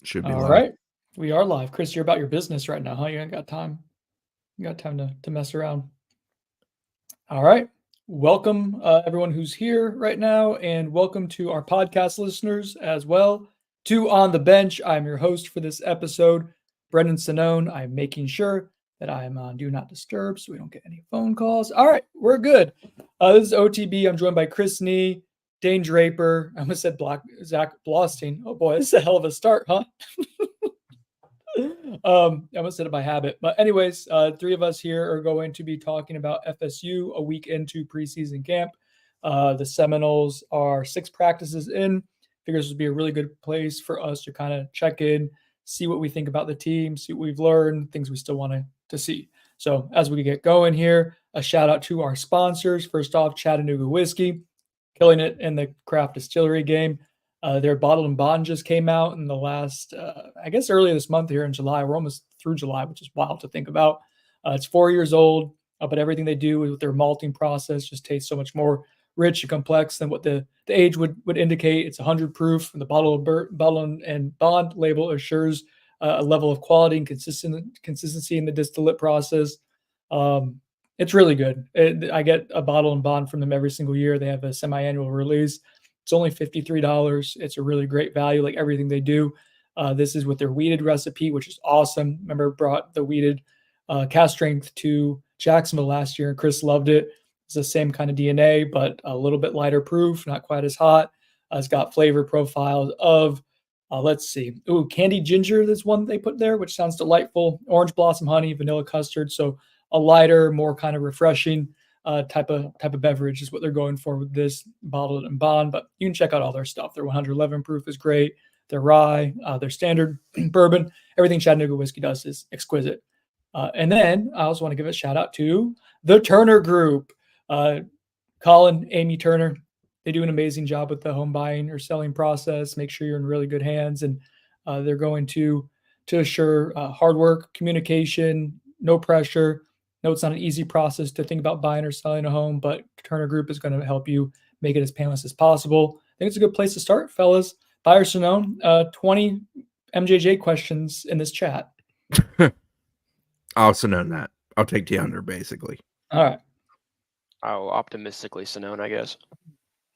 Should be All live. right. We are live. Chris, you're about your business right now, huh? You ain't got time. You got time to mess around. All right. Welcome, everyone who's here right now, and welcome to our podcast listeners as well. To On the Bench, I'm your host for this episode, Brendan Sinone. I'm making sure that I'm on Do Not Disturb so we don't get any phone calls. All right, we're good. This is OTB. I'm joined by Chris Nee, Dane Draper. I almost said Zach Blostein. Oh boy, this is a hell of a start, huh? I almost said it by habit. But anyways, three of us here are going to be talking about FSU a week into preseason camp. The Seminoles are 6 practices in. Figures this would be a really good place for us to kind of check in, see what we think about the team, see what we've learned, things we still want to see. So as we get going here, a shout out to our sponsors. First off, Chattanooga Whiskey, killing it in the craft distillery game. Their bottled and bond just came out in the last, I guess, earlier this month here in July. We're almost through July, which is wild to think about. It's 4 years old, but everything they do with their malting process just tastes so much more rich and complex than what the age would indicate. It's 100 proof, and the bottle and bond label assures a level of quality and consistency in the distillate process. Um, it's really good. I get a bottle and bond from them every single year. They have a semi-annual release. It's only $53. It's a really great value, like everything they do. This is with their weeded recipe, which is awesome. Remember, brought the weeded cast strength to Jacksonville last year, and Chris loved it. It's the same kind of DNA, but a little bit lighter proof, not quite as hot. It's got flavor profiles of, let's see, candy ginger. This one they put there, which sounds delightful. Orange blossom honey, vanilla custard. So a lighter, more kind of refreshing type of beverage is what they're going for with this bottled and bond. But you can check out all their stuff. Their 111 proof is great. Their rye, their standard bourbon, everything Chattanooga whiskey does is exquisite. And then I also want to give a shout out to the Turner Group. Uh, Colin, Amy Turner, they do an amazing job with the home buying or selling process. Make sure you're in really good hands, and they're going to assure hard work, communication, no pressure. No, it's not an easy process to think about buying or selling a home, but Turner Group is going to help you make it as painless as possible. I think it's a good place to start, fellas. Buyers to know, 20 MJJ questions in this chat. I also know that. I'll take the under, basically. All right. Oh, optimistically Sonone, I guess.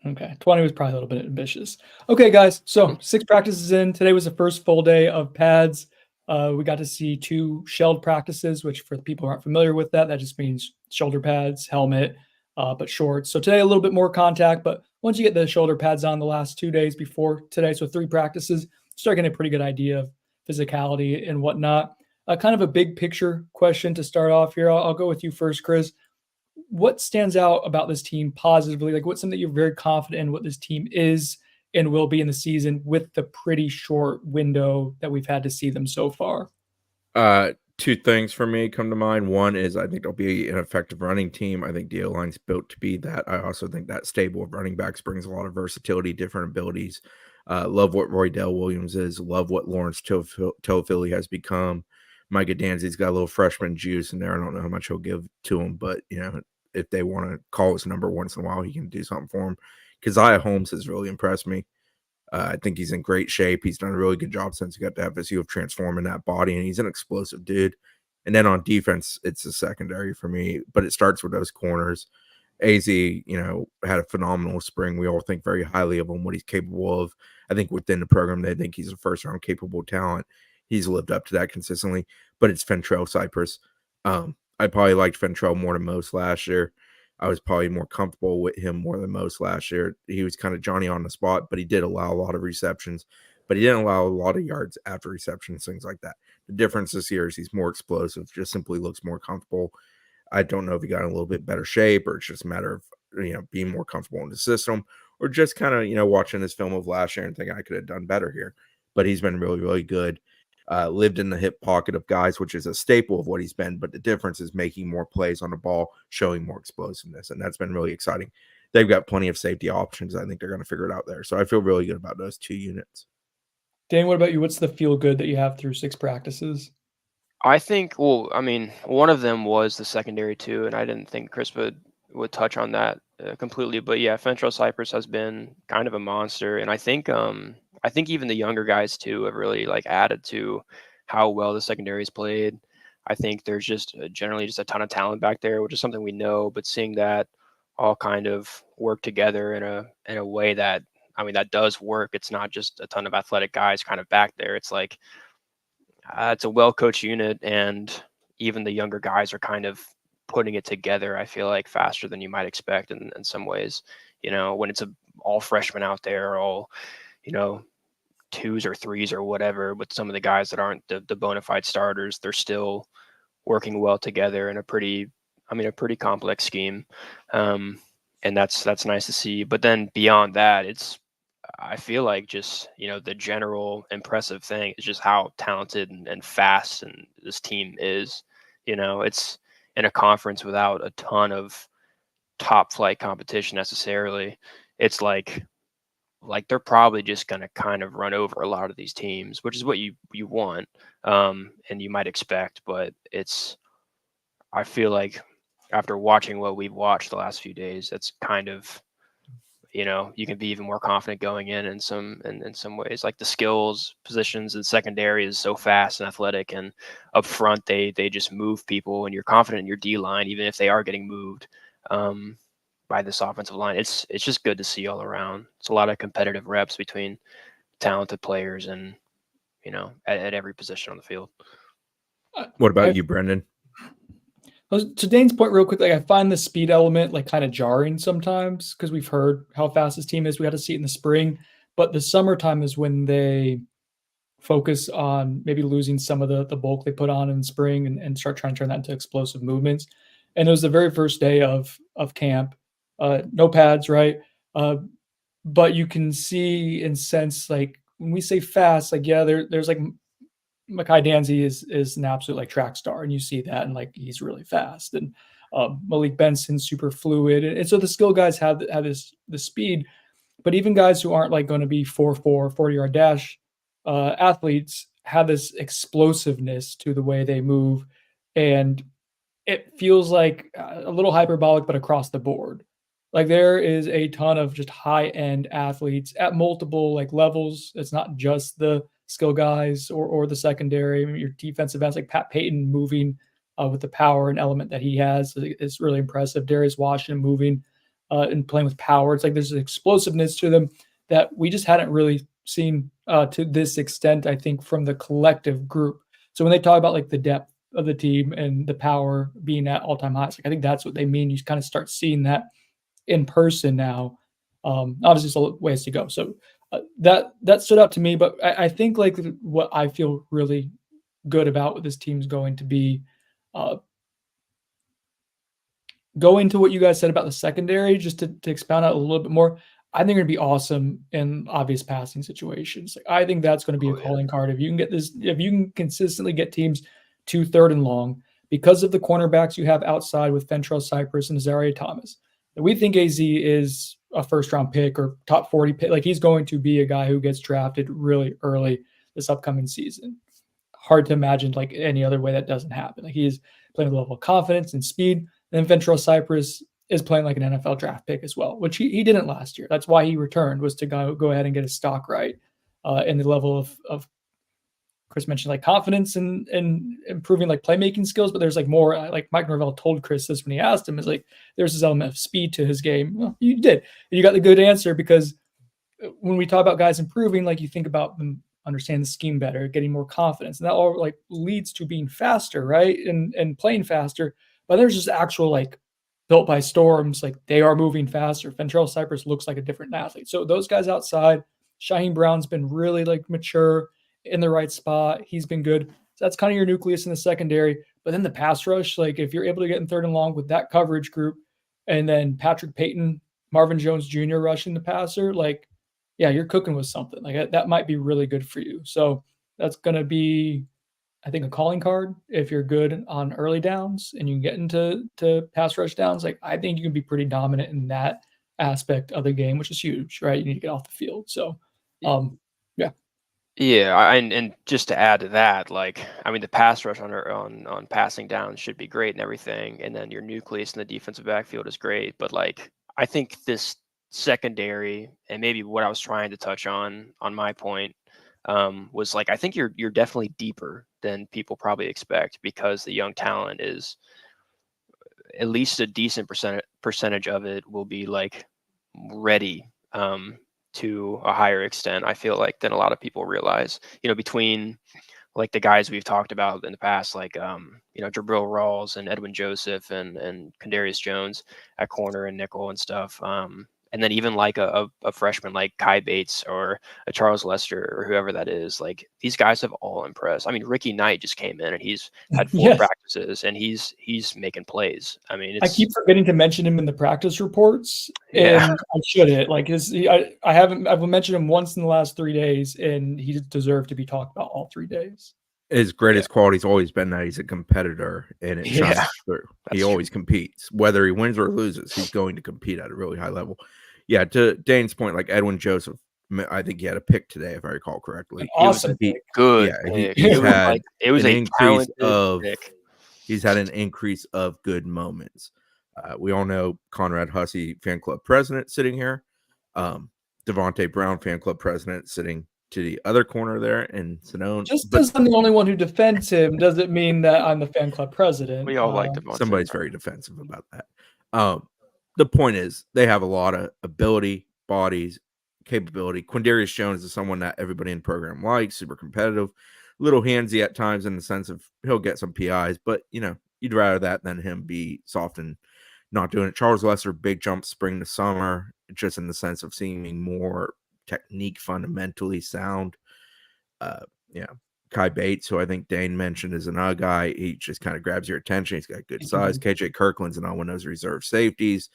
Okay, 20 was probably a little bit ambitious. Okay, guys, so 6 practices in. Today was the first full day of pads. We got to see 2 shelled practices, which for the people who aren't familiar with that, that just means shoulder pads, helmet, but shorts. So today a little bit more contact, but once you get the shoulder pads on the last 2 days before today, so 3 practices, start getting a pretty good idea of physicality and whatnot. Kind of a big picture question to start off here. I'll go with you first, Chris. What stands out about this team positively? Like, what's something that you're very confident in what this team is and will be in the season with the pretty short window that we've had to see them so far? Two things for me come to mind. One is I think they'll be an effective running team. I think the O-line's built to be that. I also think that stable of running backs brings a lot of versatility, different abilities. Love what Roydell Williams is. Love what Lawrence Toafili has become. Micah Danzy's got a little freshman juice in there. I don't know how much he'll give to him, but if they want to call his number once in a while, he can do something for him. Keziah Holmes has really impressed me. I think he's in great shape. He's done a really good job since he got to FSU of transforming that body, and he's an explosive dude. And then on defense, it's a secondary for me, but it starts with those corners. AZ, had a phenomenal spring. We all think very highly of him, what he's capable of. I think within the program, they think he's a first-round capable talent. He's lived up to that consistently, but it's Fentrell Cypress. I probably liked Fentrell more than most last year. I was probably more comfortable with him more than most last year. He was kind of Johnny on the spot, but he did allow a lot of receptions, but he didn't allow a lot of yards after receptions, things like that. The difference this year is he's more explosive, just simply looks more comfortable. I don't know if he got in a little bit better shape or it's just a matter of, being more comfortable in the system or just kind of, watching this film of last year and thinking I could have done better here. But he's been really, really good. Lived in the hip pocket of guys, which is a staple of what he's been. But the difference is making more plays on the ball, showing more explosiveness. And that's been really exciting. They've got plenty of safety options. I think they're going to figure it out there. So I feel really good about those 2 units. Dan, what about you? What's the feel good that you have through 6 practices? I think, one of them was the secondary too, and I didn't think Chris would touch on that completely. But yeah, Fentrell Cypress has been kind of a monster, and I think I think even the younger guys too have really like added to how well the secondary's played. I think there's just generally just a ton of talent back there, which is something we know, but seeing that all kind of work together in a way that, I mean, that does work. It's not just a ton of athletic guys kind of back there. It's like it's a well-coached unit, and even the younger guys are kind of putting it together, I feel like, faster than you might expect in some ways. When it's all freshmen out there, all, twos or threes or whatever, but some of the guys that aren't the bona fide starters, they're still working well together in a pretty complex scheme. And that's nice to see. But then beyond that, I feel like just, the general impressive thing is just how talented and fast and this team is. It's in a conference without a ton of top flight competition necessarily. It's like they're probably just going to kind of run over a lot of these teams, which is what you want, and you might expect. But I feel like after watching what we've watched the last few days, that's kind of, you can be even more confident going in some ways. Like the skills positions and secondary is so fast and athletic, and up front they just move people, and you're confident in your D line even if they are getting moved by this offensive line. It's just good to see all around. It's a lot of competitive reps between talented players and at every position on the field. What about you, Brendan? To Dane's point real quick, like I find the speed element like kind of jarring sometimes because we've heard how fast this team is. We had to see it in the spring, but the summertime is when they focus on maybe losing some of the bulk they put on in spring and start trying to turn that into explosive movements. And it was the very first day of camp, no pads, right? But you can see and sense like when we say fast, like there's like Makai Danzy is an absolute like track star, and you see that, and like he's really fast, and Malik Benson's super fluid, and so the skill guys have the speed, but even guys who aren't like going to be 4.4 40-yard dash athletes have this explosiveness to the way they move, and it feels like a little hyperbolic, but across the board. Like there is a ton of just high end athletes at multiple like levels. It's not just the skill guys or the secondary. I mean, your defensive ends like Pat Payton moving with the power and element that he has is really impressive. Darius Washington moving and playing with power. It's like there's an explosiveness to them that we just hadn't really seen to this extent, I think, from the collective group. So when they talk about like the depth of the team and the power being at all-time highs, like I think that's what they mean. You kind of start seeing that in person now. Obviously, it's a ways to go. So that stood out to me, but I think like what I feel really good about what this team's going to be going to what you guys said about the secondary, just to expound out a little bit more. I think they're going to be awesome in obvious passing situations. Like, I think that's going to be a calling card. If you can get this, if you can consistently get teams to 3rd and long because of the cornerbacks you have outside with Fentrell Cypress and Azaria Thomas. We think AZ is a first-round pick or top 40 pick. Like he's going to be a guy who gets drafted really early this upcoming season. Hard to imagine like any other way that doesn't happen. Like he's playing with a level of confidence and speed. And then Fentrell Cypress is playing like an NFL draft pick as well, which he didn't last year. That's why he returned, was to go ahead and get his stock right. And the level of Chris mentioned like confidence and improving like playmaking skills, but there's like more like Mike Norvell told Chris this when he asked him, is like there's this element of speed to his game. Well, you did. And you got the good answer, because when we talk about guys improving, like you think about them understanding the scheme better, getting more confidence, and that all like leads to being faster, right? And playing faster. But there's just actual like built by storms, like they are moving faster. Fentrell Cypress looks like a different athlete. So those guys outside, Shaheem Brown's been really like mature in the right spot. He's been good. So that's kind of your nucleus in the secondary. But then the pass rush, like if you're able to get in 3rd and long with that coverage group, and then Patrick Payton, Marvin Jones Jr. rushing the passer, like, yeah, you're cooking with something. Like that might be really good for you. So that's going to be, I think, a calling card if you're good on early downs and you can get into pass rush downs. Like I think you can be pretty dominant in that aspect of the game, which is huge, right? You need to get off the field. So, yeah. Yeah, and just to add to that, like I mean, the pass rush on passing down should be great and everything, and then your nucleus in the defensive backfield is great. But like I think this secondary, and maybe what I was trying to touch on my point, was like I think you're definitely deeper than people probably expect, because the young talent is at least a decent percentage of it will be like ready to a higher extent, I feel like, than a lot of people realize. Between like the guys we've talked about in the past, like Jabril Rawls and Edwin Joseph and Kadarius Jones at corner and nickel and stuff. And then even like a freshman like Kai Bates or a Charles Lester or whoever that is, like these guys have all impressed. I mean, Ricky Knight just came in and he's had 4 Yes. practices and he's making plays. I mean, I keep forgetting to mention him in the practice reports, Yeah. and I shouldn't. Like I've mentioned him once in the last 3 days, and he deserved to be talked about all 3 days. His greatest quality's always been that he's a competitor, and it shines through. He always competes. Whether he wins or loses, he's going to compete at a really high level. Yeah, to Dane's point, like Edwin Joseph, I think he had a pick today, if I recall correctly. Awesome. Good. Yeah, he's had it was an a increase of pick. He's had an increase of good moments. We all know Conrad Hussey, fan club president, sitting here. Devontae Brown, fan club president, sitting to the other corner there, and Sinone. Just because I'm the only one who defends him doesn't mean that I'm the fan club president. We all like Devontae. Somebody's very defensive about that. The point is, they have a lot of ability, bodies, capability. Quindarius Jones is someone that everybody in the program likes, super competitive, little handsy at times in the sense of he'll get some PIs, but you'd rather that than him be soft and not doing it. Charles Lester, big jump spring to summer, just in the sense of seeming more technique fundamentally sound. Kai Bates, who I think Dane mentioned, is another guy. He just kind of grabs your attention. He's got good size. KJ Kirkland's another one of those reserve safeties.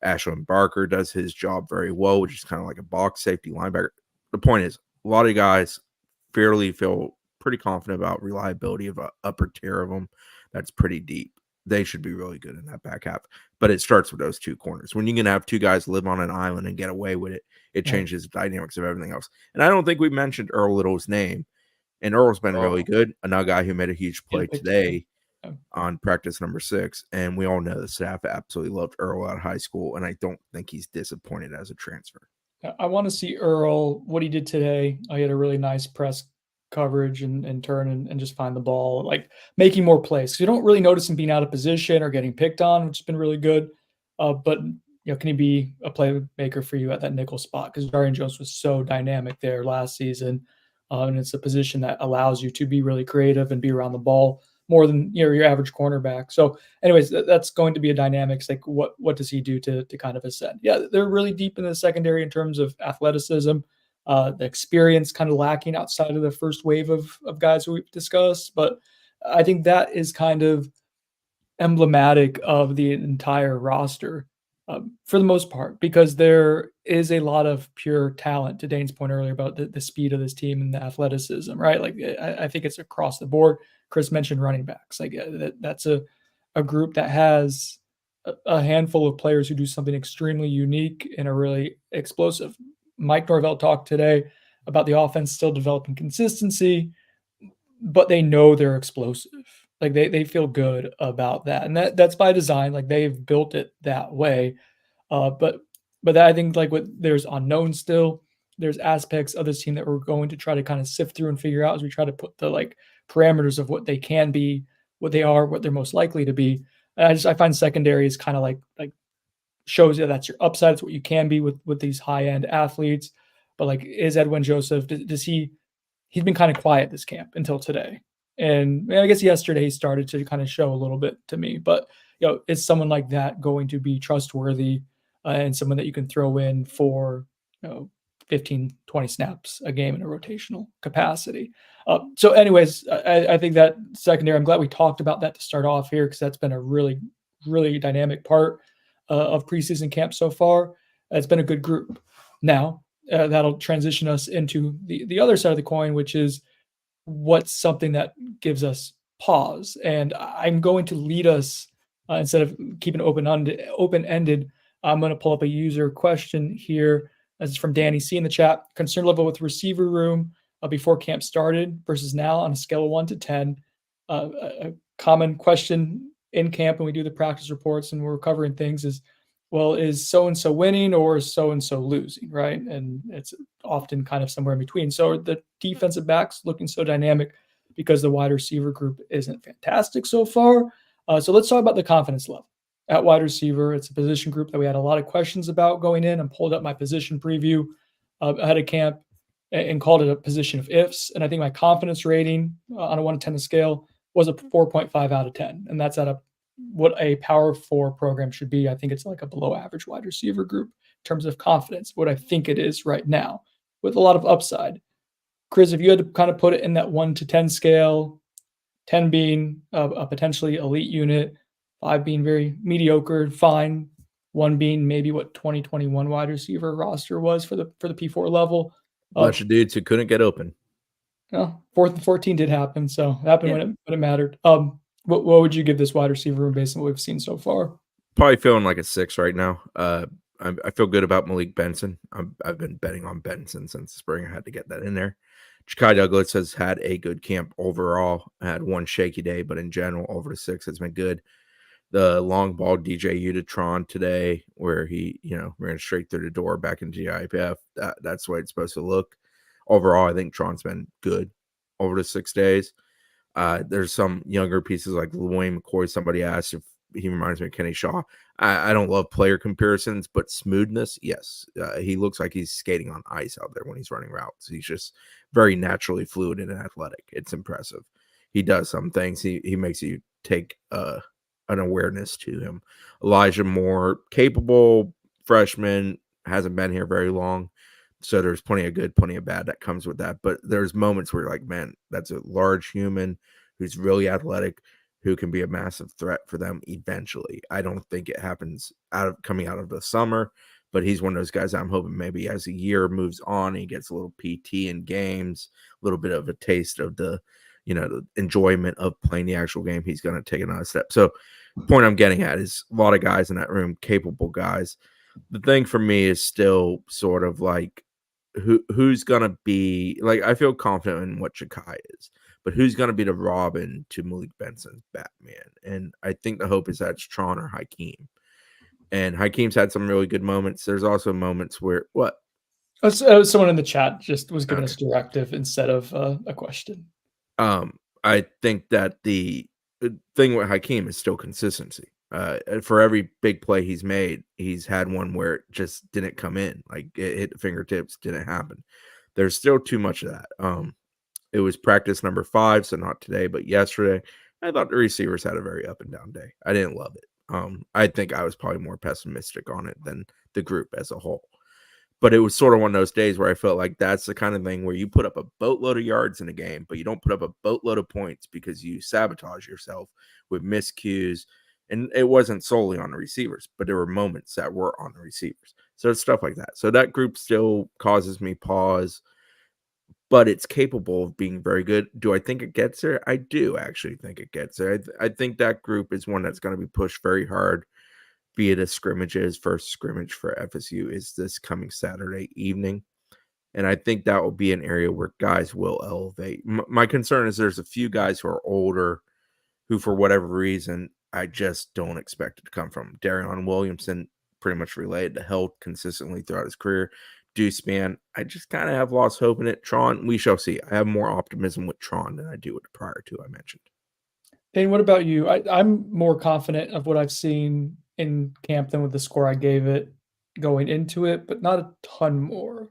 Ashlyn Barker does his job very well, which is kind of like a box safety linebacker. The point is, a lot of guys fairly feel pretty confident about reliability of an upper tier of them. That's pretty deep. They should be really good in that back half. But it starts with those 2 corners. When you're going to have 2 guys live on an island and get away with it, it changes the dynamics of everything else. And I don't think we mentioned Earl Little's name. And Earl's been really good. Another guy who made a huge play today on practice number 6. And we all know the staff absolutely loved Earl out of high school. And I don't think he's disappointed as a transfer. I want to see Earl, what he did today. He had a really nice press coverage and turn and just find the ball, like making more plays. So you don't really notice him being out of position or getting picked on, which has been really good. But can he be a playmaker for you at that nickel spot? Because Darian Jones was so dynamic there last season. And it's a position that allows you to be really creative and be around the ball more than your average cornerback. So anyways, that's going to be a dynamics. Like what does he do to kind of ascend? Yeah, they're really deep in the secondary in terms of athleticism. The experience kind of lacking outside of the first wave of guys who we've discussed. But I think that is kind of emblematic of the entire roster for the most part, because there is a lot of pure talent, to Dane's point earlier about the speed of this team and the athleticism, right? Like I think it's across the board. Chris mentioned running backs. Like that's a group that has a handful of players who do something extremely unique and are really explosive. Mike Norvell talked today about the offense still developing consistency, but they know they're explosive. Like they feel good about that. And that's by design. Like they've built it that way. But I think like there's unknown still. There's aspects of this team that we're going to try to kind of sift through and figure out as we try to put the like parameters of what they can be, what they are, what they're most likely to be. And I find secondary is kind of like shows you that's your upside. It's what you can be with these high-end athletes. But like, is Edwin Joseph, does he's been kind of quiet this camp until today. And I guess yesterday he started to kind of show a little bit to me, but is someone like that going to be trustworthy and someone that you can throw in for 15, 20 snaps a game in a rotational capacity? So anyways, I think that secondary, I'm glad we talked about that to start off here, because that's been a really, really dynamic part of preseason camp so far. It's been a good group. Now that'll transition us into the other side of the coin, which is what's something that gives us pause. And I'm going to lead us instead of keeping open-ended. I'm going to pull up a user question here. This is from Danny C in the chat. Concern level with receiver room before camp started versus now on a scale of 1 to 10. A common question in camp when we do the practice reports and we're covering things is, well, is so and so winning or is so and so losing, right? And it's often kind of somewhere in between. So the defensive backs looking so dynamic because the wide receiver group isn't fantastic so far. So let's talk about the confidence level at wide receiver. It's a position group that we had a lot of questions about going in, and pulled up my position preview ahead of camp and called it a position of ifs. And I think my confidence rating on a 1 to 10 scale was a 4.5 out of 10. And that's at what a power four program should be. I think it's like a below average wide receiver group in terms of confidence, what I think it is right now, with a lot of upside. Chris, if you had to kind of put it in that 1 to 10 scale, 10 being a potentially elite unit, 5 being very mediocre, fine, 1 being maybe what 2021 wide receiver roster was for the P4 level. Bunch of dudes who couldn't get open. Well, 4th and 14 did happen, so it happened when it mattered. What would you give this wide receiver room based on what we've seen so far? Probably feeling like a 6 right now. I feel good about Malik Benson. I've been betting on Benson since the spring. I had to get that in there. Ja'Kai Douglas has had a good camp overall. Had one shaky day, but in general, over the 6 has been good. The long ball DJ Utatron today, where he ran straight through the door back into the IPF. That's the way it's supposed to look. Overall, I think Tron's been good over the 6 days. There's some younger pieces like Wayne McCoy. Somebody asked if he reminds me of Kenny Shaw. I don't love player comparisons, but smoothness, yes. He looks like he's skating on ice out there when he's running routes. He's just very naturally fluid and athletic. It's impressive. He does some things. He makes you take an awareness to him. Elijah Moore, capable freshman, hasn't been here very long. So there's plenty of good, plenty of bad that comes with that. But there's moments where you're like, man, that's a large human who's really athletic, who can be a massive threat for them eventually. I don't think it happens coming out of the summer, but he's one of those guys I'm hoping maybe as the year moves on, he gets a little PT in games, a little bit of a taste of the enjoyment of playing the actual game. He's going to take another step. So the point I'm getting at is a lot of guys in that room, capable guys. The thing for me is still sort of like, who's gonna be like, I feel confident in what Ja'Kai is, but who's gonna be the Robin to Malik Benson's Batman? And I think the hope is that it's Tron or Hakeem. And Hakeem's had some really good moments. There's also moments where someone in the chat just was giving us directive instead of a question. I think that the thing with Hakeem is still consistency. For every big play he's made, he's had one where it just didn't come in. Like it hit the fingertips, didn't happen. There's still too much of that. It was practice number 5, so not today, but yesterday. I thought the receivers had a very up and down day. I didn't love it. I think I was probably more pessimistic on it than the group as a whole. But it was sort of one of those days where I felt like that's the kind of thing where you put up a boatload of yards in a game, but you don't put up a boatload of points because you sabotage yourself with miscues. And it wasn't solely on the receivers, but there were moments that were on the receivers. So it's stuff like that. So that group still causes me pause, but it's capable of being very good. Do I think it gets there? I do actually think it gets there. I think that group is one that's going to be pushed very hard. Be it a scrimmages, first scrimmage for FSU is this coming Saturday evening. And I think that will be an area where guys will elevate. My concern is there's a few guys who are older who, for whatever reason, I just don't expect it to come from. Darion Williamson, pretty much related to health consistently throughout his career. Deuce Man, I just kind of have lost hope in it. Tron, we shall see. I have more optimism with Tron than I do with the prior two I mentioned. Dane, what about you? I'm more confident of what I've seen in camp than with the score I gave it going into it, but not a ton more.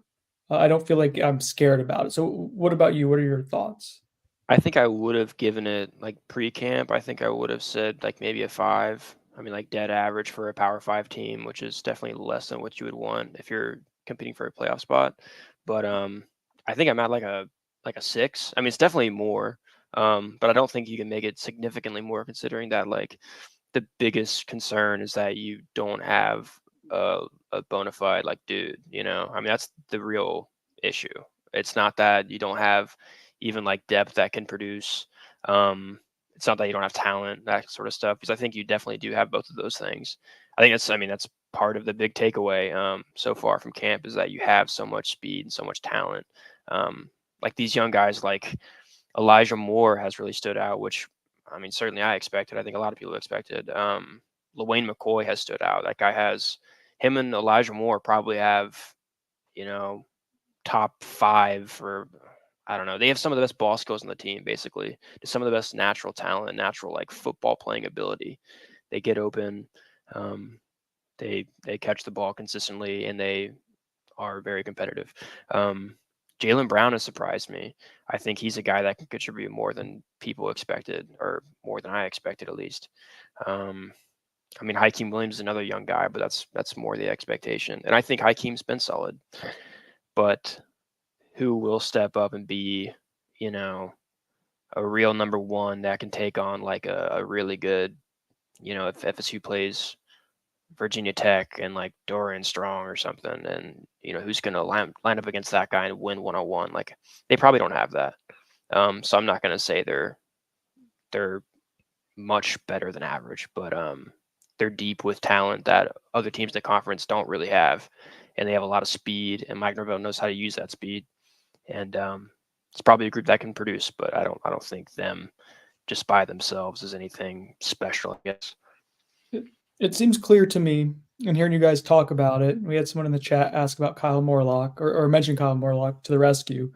I don't feel like I'm scared about it. So what about you? What are your thoughts? I think I would have given it like pre-camp. I think I would have said like maybe a 5. I mean, like dead average for a Power 5 team, which is definitely less than what you would want if you're competing for a playoff spot. But I think I'm at like a 6. I mean, it's definitely more, but I don't think you can make it significantly more considering that like the biggest concern is that you don't have a bona fide like dude. I mean, that's the real issue. It's not that you don't have even like depth that can produce. It's not that you don't have talent, that sort of stuff, because I think you definitely do have both of those things. I think that's part of the big takeaway so far from camp is that you have so much speed and so much talent. Like these young guys like Elijah Moore has really stood out, which I mean, certainly I expected. I think a lot of people expected. LaWayne McCoy has stood out. That guy has him and Elijah Moore probably have, top 5 or I don't know. They have some of the best ball skills on the team, basically. Just some of the best natural talent, natural like football playing ability. They get open, they catch the ball consistently, and they are very competitive. Jaylen Brown has surprised me. I think he's a guy that can contribute more than people expected, or more than I expected at least. Hakeem Williams is another young guy, but that's more the expectation. And I think Hakeem's been solid. But who will step up and be, a real number one that can take on like a really good, if FSU plays Virginia Tech and like Dorian Strong or something, and who's going to line up against that guy and win 1-on-1? Like, they probably don't have that. So I'm not going to say they're much better than average, but they're deep with talent that other teams in the conference don't really have, and they have a lot of speed, and Mike Norvell knows how to use that speed. And it's probably a group that can produce, but I don't think them just by themselves is anything special, I guess. It seems clear to me, and hearing you guys talk about it, we had someone in the chat ask about Kyle Morlock, or mention Kyle Morlock to the rescue.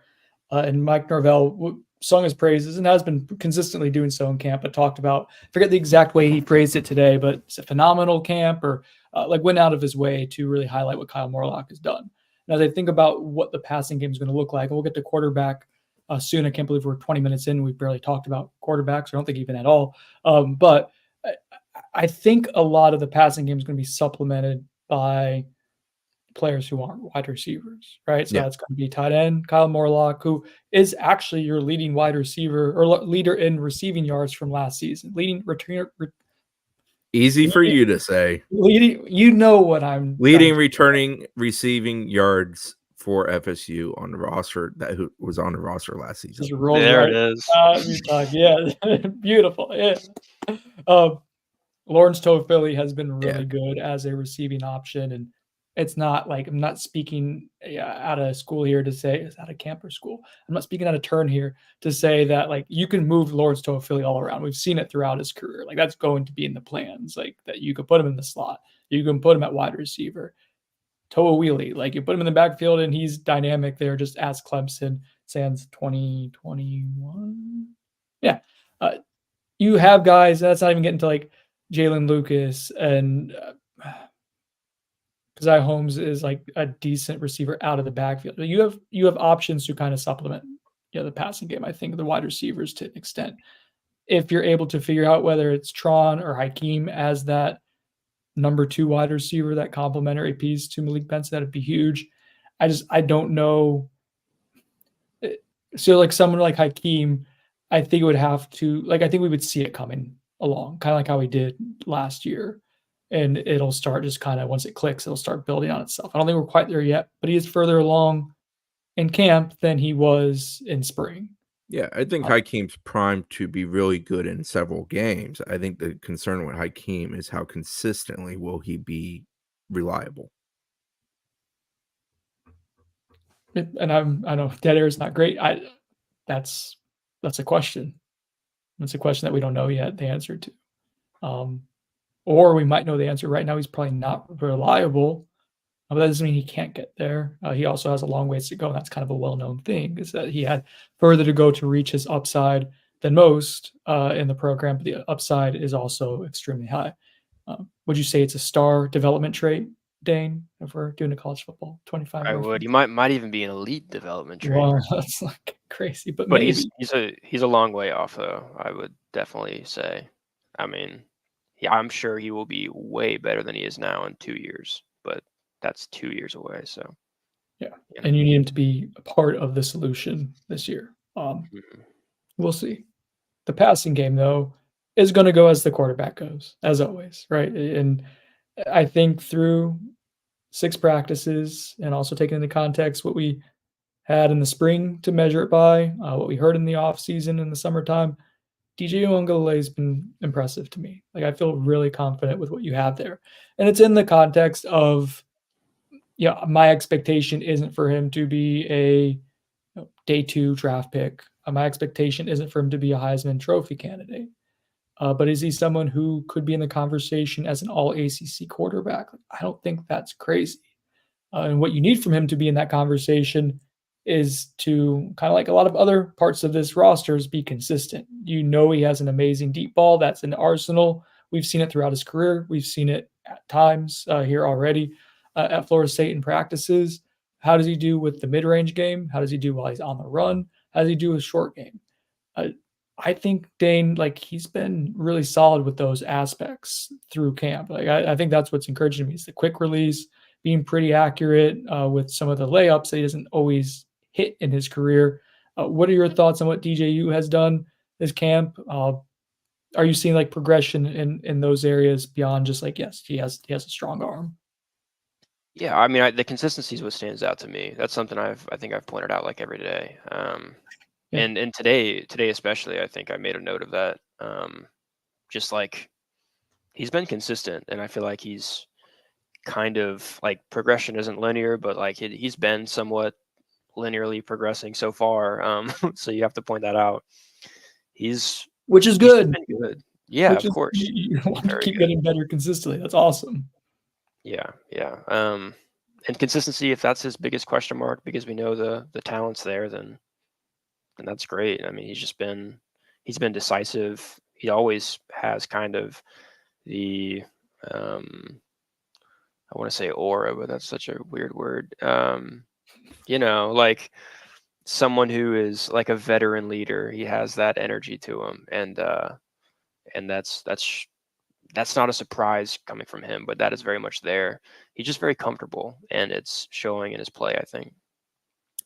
And Mike Norvell sung his praises and has been consistently doing so in camp, but talked about, I forget the exact way he phrased it today, but it's a phenomenal camp, or went out of his way to really highlight what Kyle Morlock has done. And as I think about what the passing game is going to look like, and we'll get to quarterback soon. I can't believe we're 20 minutes in. We've barely talked about quarterbacks. I don't think even at all. But I think a lot of the passing game is going to be supplemented by players who aren't wide receivers, right? So that's going to be tight end Kyle Morlock, who is actually your leading wide receiver or leader in receiving yards from last season. Leading returner. Easy for you to say. Leading, what I'm leading returning receiving yards for FSU on the roster who was on the roster last season. There it is. Yeah, beautiful. Yeah. Lawrence Toafili has been really good as a receiving option, and it's not like I'm not speaking out of school here to say is that a camp or school. I'm not speaking out of turn here to say that like you can move Lawrence Toafili all around. We've seen it throughout his career. Like that's going to be in the plans. Like that you could put him in the slot, you can put him at wide receiver. Toa Wheelie, like you put him in the backfield and he's dynamic there, just as Clemson sans 2021. Yeah. You have guys, that's not even getting to like Jalen Lucas, and Keziah Holmes is like a decent receiver out of the backfield. You have options to kind of supplement the passing game, I think, the wide receivers to an extent. If you're able to figure out whether it's Tron or Hakeem as that number 2 wide receiver, that complementary piece to Malik Benson, that'd be huge. I don't know. So like someone like Hakeem, I think it would have to, like, I think we would see it coming along, kind of like how we did last year. And it'll start just kind of, once it clicks, it'll start building on itself. I don't think we're quite there yet, but he is further along in camp than he was in spring. Yeah, I think Hakeem's primed to be really good in several games. I think the concern with Hakeem is how consistently will he be reliable. And I know dead air is not great. That's a question. That's a question that we don't know yet the answer to. Or we might know the answer right now. He's probably not reliable. But that doesn't mean he can't get there. He also has a long ways to go. And that's kind of a well-known thing, is that he had further to go to reach his upside than most in the program. But the upside is also extremely high. Would you say it's a star development trait, Dane, if we're doing a college football 25? I would. You might even be an elite development trait. Wow, that's like crazy, but maybe. He's a long way off, though. I would definitely say. I mean, I'm sure he will be way better than he is now in 2 years, but that's 2 years away. So, yeah. And you need him to be a part of the solution this year. We'll see. The passing game, though, is going to go as the quarterback goes, as always, right? And I think through 6 practices, and also taking into context what we had in the spring to measure it by, what we heard in the off season in the summertime, DJ Uiagalelei has been impressive to me. Like, I feel really confident with what you have there. And it's in the context of, my expectation isn't for him to be a day 2 draft pick. My expectation isn't for him to be a Heisman Trophy candidate. but is he someone who could be in the conversation as an all ACC quarterback? I don't think that's crazy. And what you need from him to be in that conversation is to kind of like a lot of other parts of this rosters be consistent. You know, he has an amazing deep ball that's in the arsenal. We've seen it throughout his career. We've seen it at times here already at Florida State in practices. How does he do with the mid-range game? How does he do while he's on the run? How does he do with short game? I think Dane, like, he's been really solid with those aspects through camp. Like, I think that's what's encouraging me is the quick release, being pretty accurate with some of the layups that he doesn't always hit in his career. What are your thoughts on what DJU has done this camp? Are you seeing like progression in those areas beyond just like, yes, he has a strong arm? Yeah, I mean, the consistency is what stands out to me. That's something I think I've pointed out like every day. Yeah. And today especially, I think I made a note of that. Just like he's been consistent, and I feel like he's kind of like progression isn't linear, but like he's been somewhat linearly progressing so far. So you have to point that out. Which is He's good. been good. Yeah, Which of is, course. you want to Very keep good. getting better consistently. That's awesome. Yeah. And consistency, if that's his biggest question mark, because we know the talent's there, then that's great. I mean, he's been decisive. He always has kind of the I want to say aura, but that's such a weird word. Like someone who is like a veteran leader. He has that energy to him, and that's not a surprise coming from him, but that is very much there. He's just very comfortable, and it's showing in his play, I think.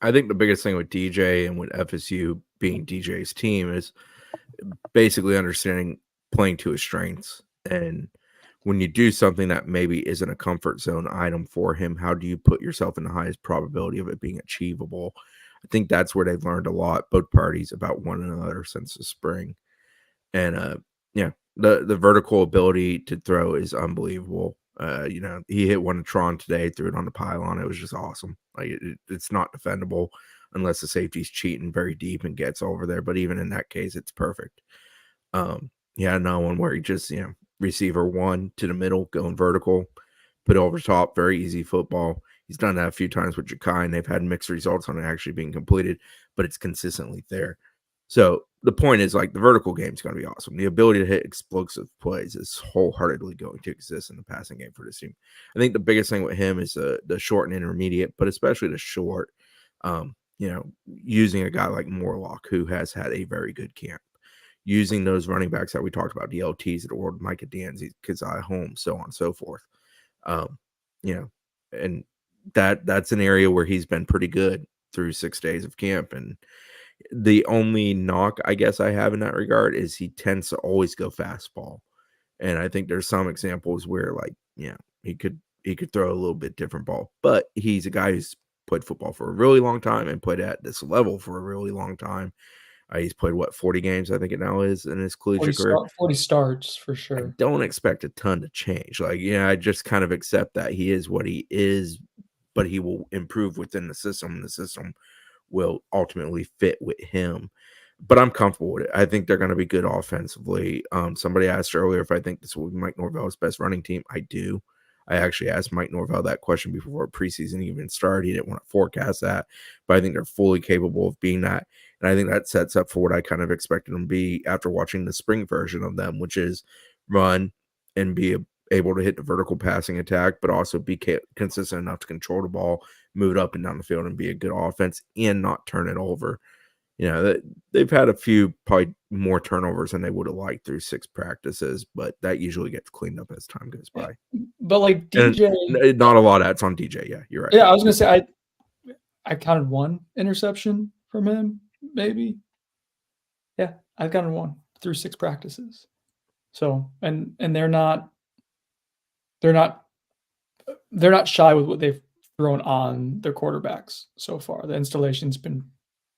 I think the biggest thing with DJ and with FSU being DJ's team is basically understanding playing to his strengths. And when you do something that maybe isn't a comfort zone item for him, how do you put yourself in the highest probability of it being achievable? I think that's where they've learned a lot, both parties, about one another since the spring. And yeah, the vertical ability to throw is unbelievable. He hit one to Tron today, threw it on the pylon. It was just awesome. Like it's not defendable unless the safety's cheating very deep and gets over there. But even in that case, it's perfect. Yeah, another one where he just, receiver one to the middle, going vertical, put it over top, very easy football. He's done that a few times with Ja'Kai, and they've had mixed results on it actually being completed, but it's consistently there. So the point is, like, the vertical game is going to be awesome. The ability to hit explosive plays is wholeheartedly going to exist in the passing game for this team. I think the biggest thing with him is the short and intermediate, but especially the short. Using a guy like Morlock, who has had a very good camp, using those running backs that we talked about, the LTs, or Micah Danzy, Keziah Holmes, so on and so forth. And that's an area where he's been pretty good through 6 days of camp. And the only knock I guess I have in that regard is he tends to always go fastball. And I think there's some examples where, like, he could throw a little bit different ball, but he's a guy who's played football for a really long time and played at this level for a really long time. He's played 40 games, I think it now is, in his collegiate career. 40 starts for I sure. don't expect a ton to change. Like, I just kind of accept that he is what he is, but he will improve within the system, and the system will ultimately fit with him. But I'm comfortable with it. I think they're going to be good offensively. Somebody asked earlier if I think this will be Mike Norvell's best running team. I do. I actually asked Mike Norvell that question before preseason even started. He didn't want to forecast that, but I think they're fully capable of being that. And I think that sets up for what I kind of expected them to be after watching the spring version of them, which is run and be able to hit the vertical passing attack, but also be consistent enough to control the ball, move it up and down the field, and be a good offense and not turn it over. They've had a few probably more turnovers than they would have liked through 6 practices, but that usually gets cleaned up as time goes by. But like DJ, and not a lot of that's on DJ. Yeah, you're right. Yeah, I was gonna say I counted 1 interception from him, maybe. Yeah, I've counted 1 through 6 practices. So and they're not shy with what they've thrown on their quarterbacks so far. The installation's been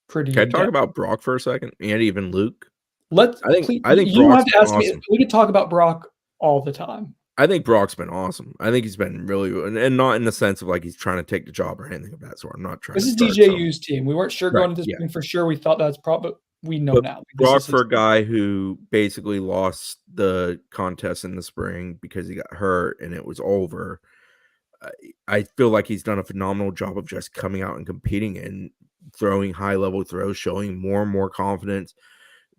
pretty. Can I talk about Brock for a second, and even Luke? I think you Brock's have to ask awesome. me. We could talk about Brock all the time. I think Brock's been awesome. I think he's been really good, and not in the sense of like he's trying to take the job or anything of that sort. I'm not trying. This is DJU's team. We weren't sure going into this yeah. thing for sure. We thought that's probably we know But now. This Brock, is for his a guy who basically lost the contest in the spring because he got hurt and it was over, I feel like he's done a phenomenal job of just coming out and competing and throwing high-level throws, showing more and more confidence,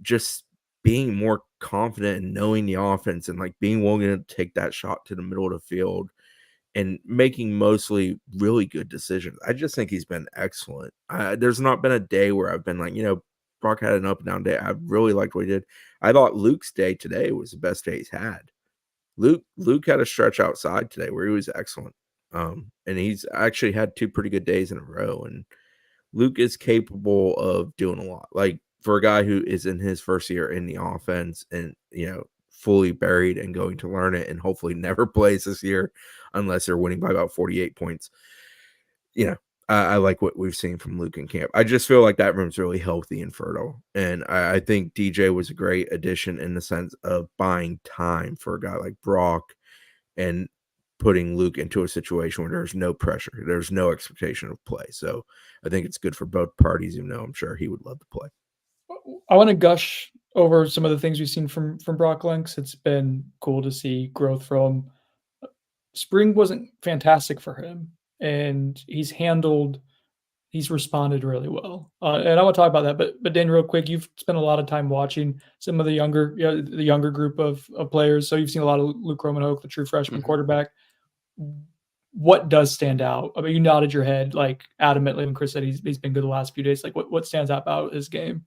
just being more confident and knowing the offense and, like, being willing to take that shot to the middle of the field and making mostly really good decisions. I just think he's been excellent. There's not been a day where I've been like, Brock had an up and down day. I really liked what he did. I thought Luke's day today was the best day he's had. Luke had a stretch outside today where he was excellent. And he's actually had 2 pretty good days in a row, and Luke is capable of doing a lot. Like, for a guy who is in his first year in the offense and, fully buried and going to learn it and hopefully never plays this year unless they're winning by about 48 points. I like what we've seen from Luke in camp. I just feel like that room's really healthy and fertile. And I think DJ was a great addition in the sense of buying time for a guy like Brock and putting Luke into a situation where there's no pressure. There's no expectation of play. So I think it's good for both parties, even though I'm sure he would love to play. I want to gush over some of the things we've seen from Brock Lynx. It's been cool to see growth from. Spring wasn't fantastic for him, and he's responded really well. And I want to talk about that. But Dan, real quick, you've spent a lot of time watching some of the younger group of players. So you've seen a lot of Luke Romanhoek, the true freshman quarterback. What does stand out? I mean, you nodded your head like adamantly when Chris said he's been good the last few days. Like, what stands out about his game?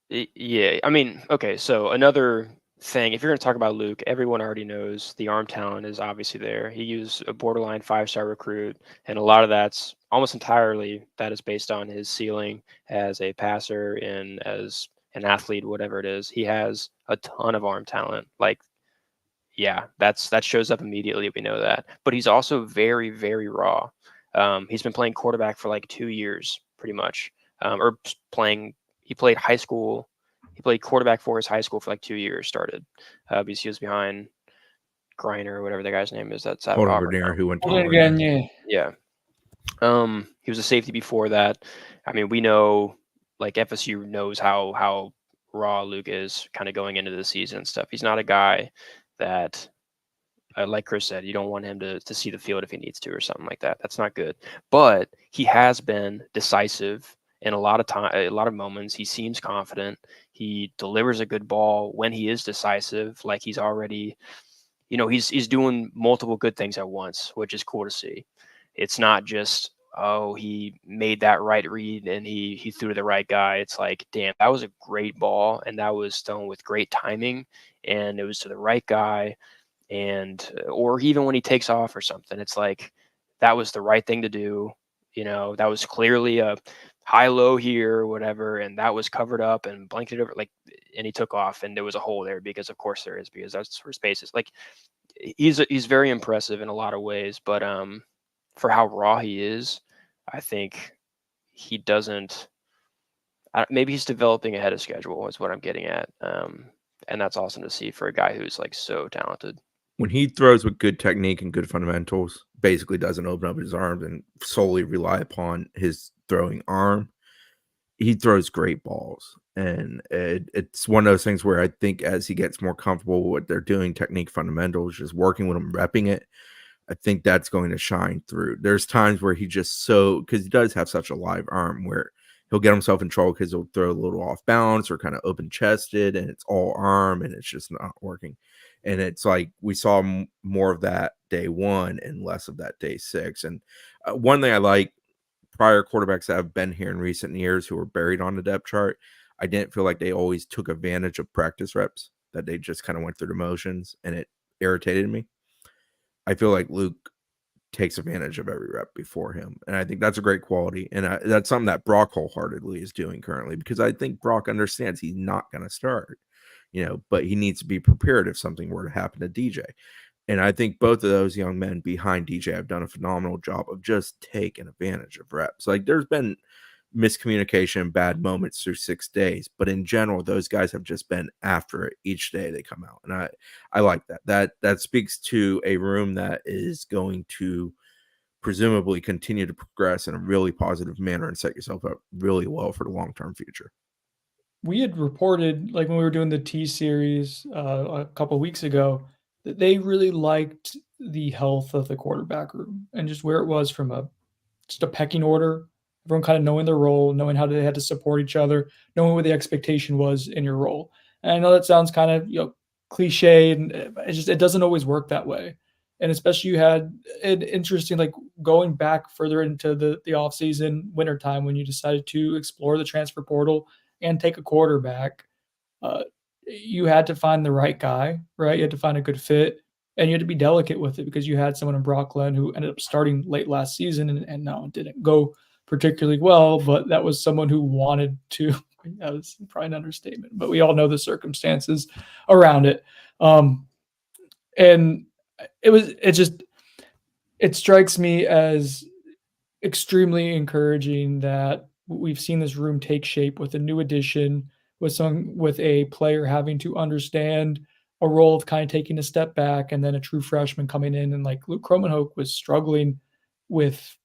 Yeah. I mean, okay. So another thing, if you're going to talk about Luke, everyone already knows the arm talent is obviously there. He was a borderline 5-star recruit, and a lot of that's almost entirely that is based on his ceiling as a passer and as an athlete, whatever it is. He has a ton of arm talent. Like, yeah, that shows up immediately. We know that, but he's also very, very raw. He's been playing quarterback for like 2 years, pretty much, or playing. He played high school. He played quarterback for his high school for like 2 years. Started because he was behind Griner or whatever the guy's name is. That's at Holden Auburn Vernier, now. who went to Hold it Auburn. again, yeah. Yeah. He was a safety before that. I mean, we know like FSU knows how raw Luke is kind of going into the season and stuff. He's not a guy that, like Chris said, you don't want him to see the field if he needs to or something like that. That's not good. But he has been decisive in a lot of moments. He seems confident. He delivers a good ball when he is decisive. Like he's already, he's doing multiple good things at once, which is cool to see. It's not just, oh, he made that right read and he threw to the right guy. It's like, damn, that was a great ball and that was thrown with great timing and it was to the right guy. And or even when he takes off or something, it's like that was the right thing to do. That was clearly a high-low here or whatever, and that was covered up and blanketed over, like, and he took off, and there was a hole there because, of course, there is because that's where space is. Like, he's very impressive in a lot of ways, but for how raw he is, I think he doesn't. Maybe he's developing ahead of schedule, is what I'm getting at, and that's awesome to see for a guy who's like so talented. When he throws with good technique and good fundamentals, basically doesn't open up his arms and solely rely upon his throwing arm, he throws great balls. And it's one of those things where I think as he gets more comfortable with what they're doing, technique, fundamentals, just working with him, repping it, I think that's going to shine through. There's times where he just because he does have such a live arm where he'll get himself in trouble because he'll throw a little off balance or kind of open chested and it's all arm and it's just not working. And it's like we saw more of that day 1 and less of that day 6. And one thing I like, prior quarterbacks that have been here in recent years who were buried on the depth chart, I didn't feel like they always took advantage of practice reps, that they just kind of went through the motions, and it irritated me. I feel like Luke takes advantage of every rep before him, and I think that's a great quality, and that's something that Brock wholeheartedly is doing currently, because I think Brock understands he's not going to start, but he needs to be prepared if something were to happen to DJ. And I think both of those young men behind DJ have done a phenomenal job of just taking advantage of reps. Like, there's been miscommunication, bad moments through 6 days, but in general, those guys have just been after it each day they come out. And I like that. That speaks to a room that is going to presumably continue to progress in a really positive manner and set yourself up really well for the long-term future. we had reported, like when we were doing the T series a couple weeks ago, that they really liked the health of the quarterback room and just where it was from just a pecking order. Everyone kind of knowing their role, knowing how they had to support each other, knowing what the expectation was in your role. And I know that sounds kind of cliche, and it doesn't always work that way. And especially you had an interesting, like going back further into the off season, wintertime, when you decided to explore the transfer portal and take a quarterback. Uh, you had to find the right guy, right? You had to find a good fit, and you had to be delicate with it because you had someone in Brock Glenn who ended up starting late last season, and no, it didn't go particularly well. But that was someone who wanted to. That was probably an understatement, but we all know the circumstances around it. And it strikes me as extremely encouraging that we've seen this room take shape with a new addition, with a player having to understand a role of kind of taking a step back, and then a true freshman coming in, and like Luke Kromenhoek was struggling with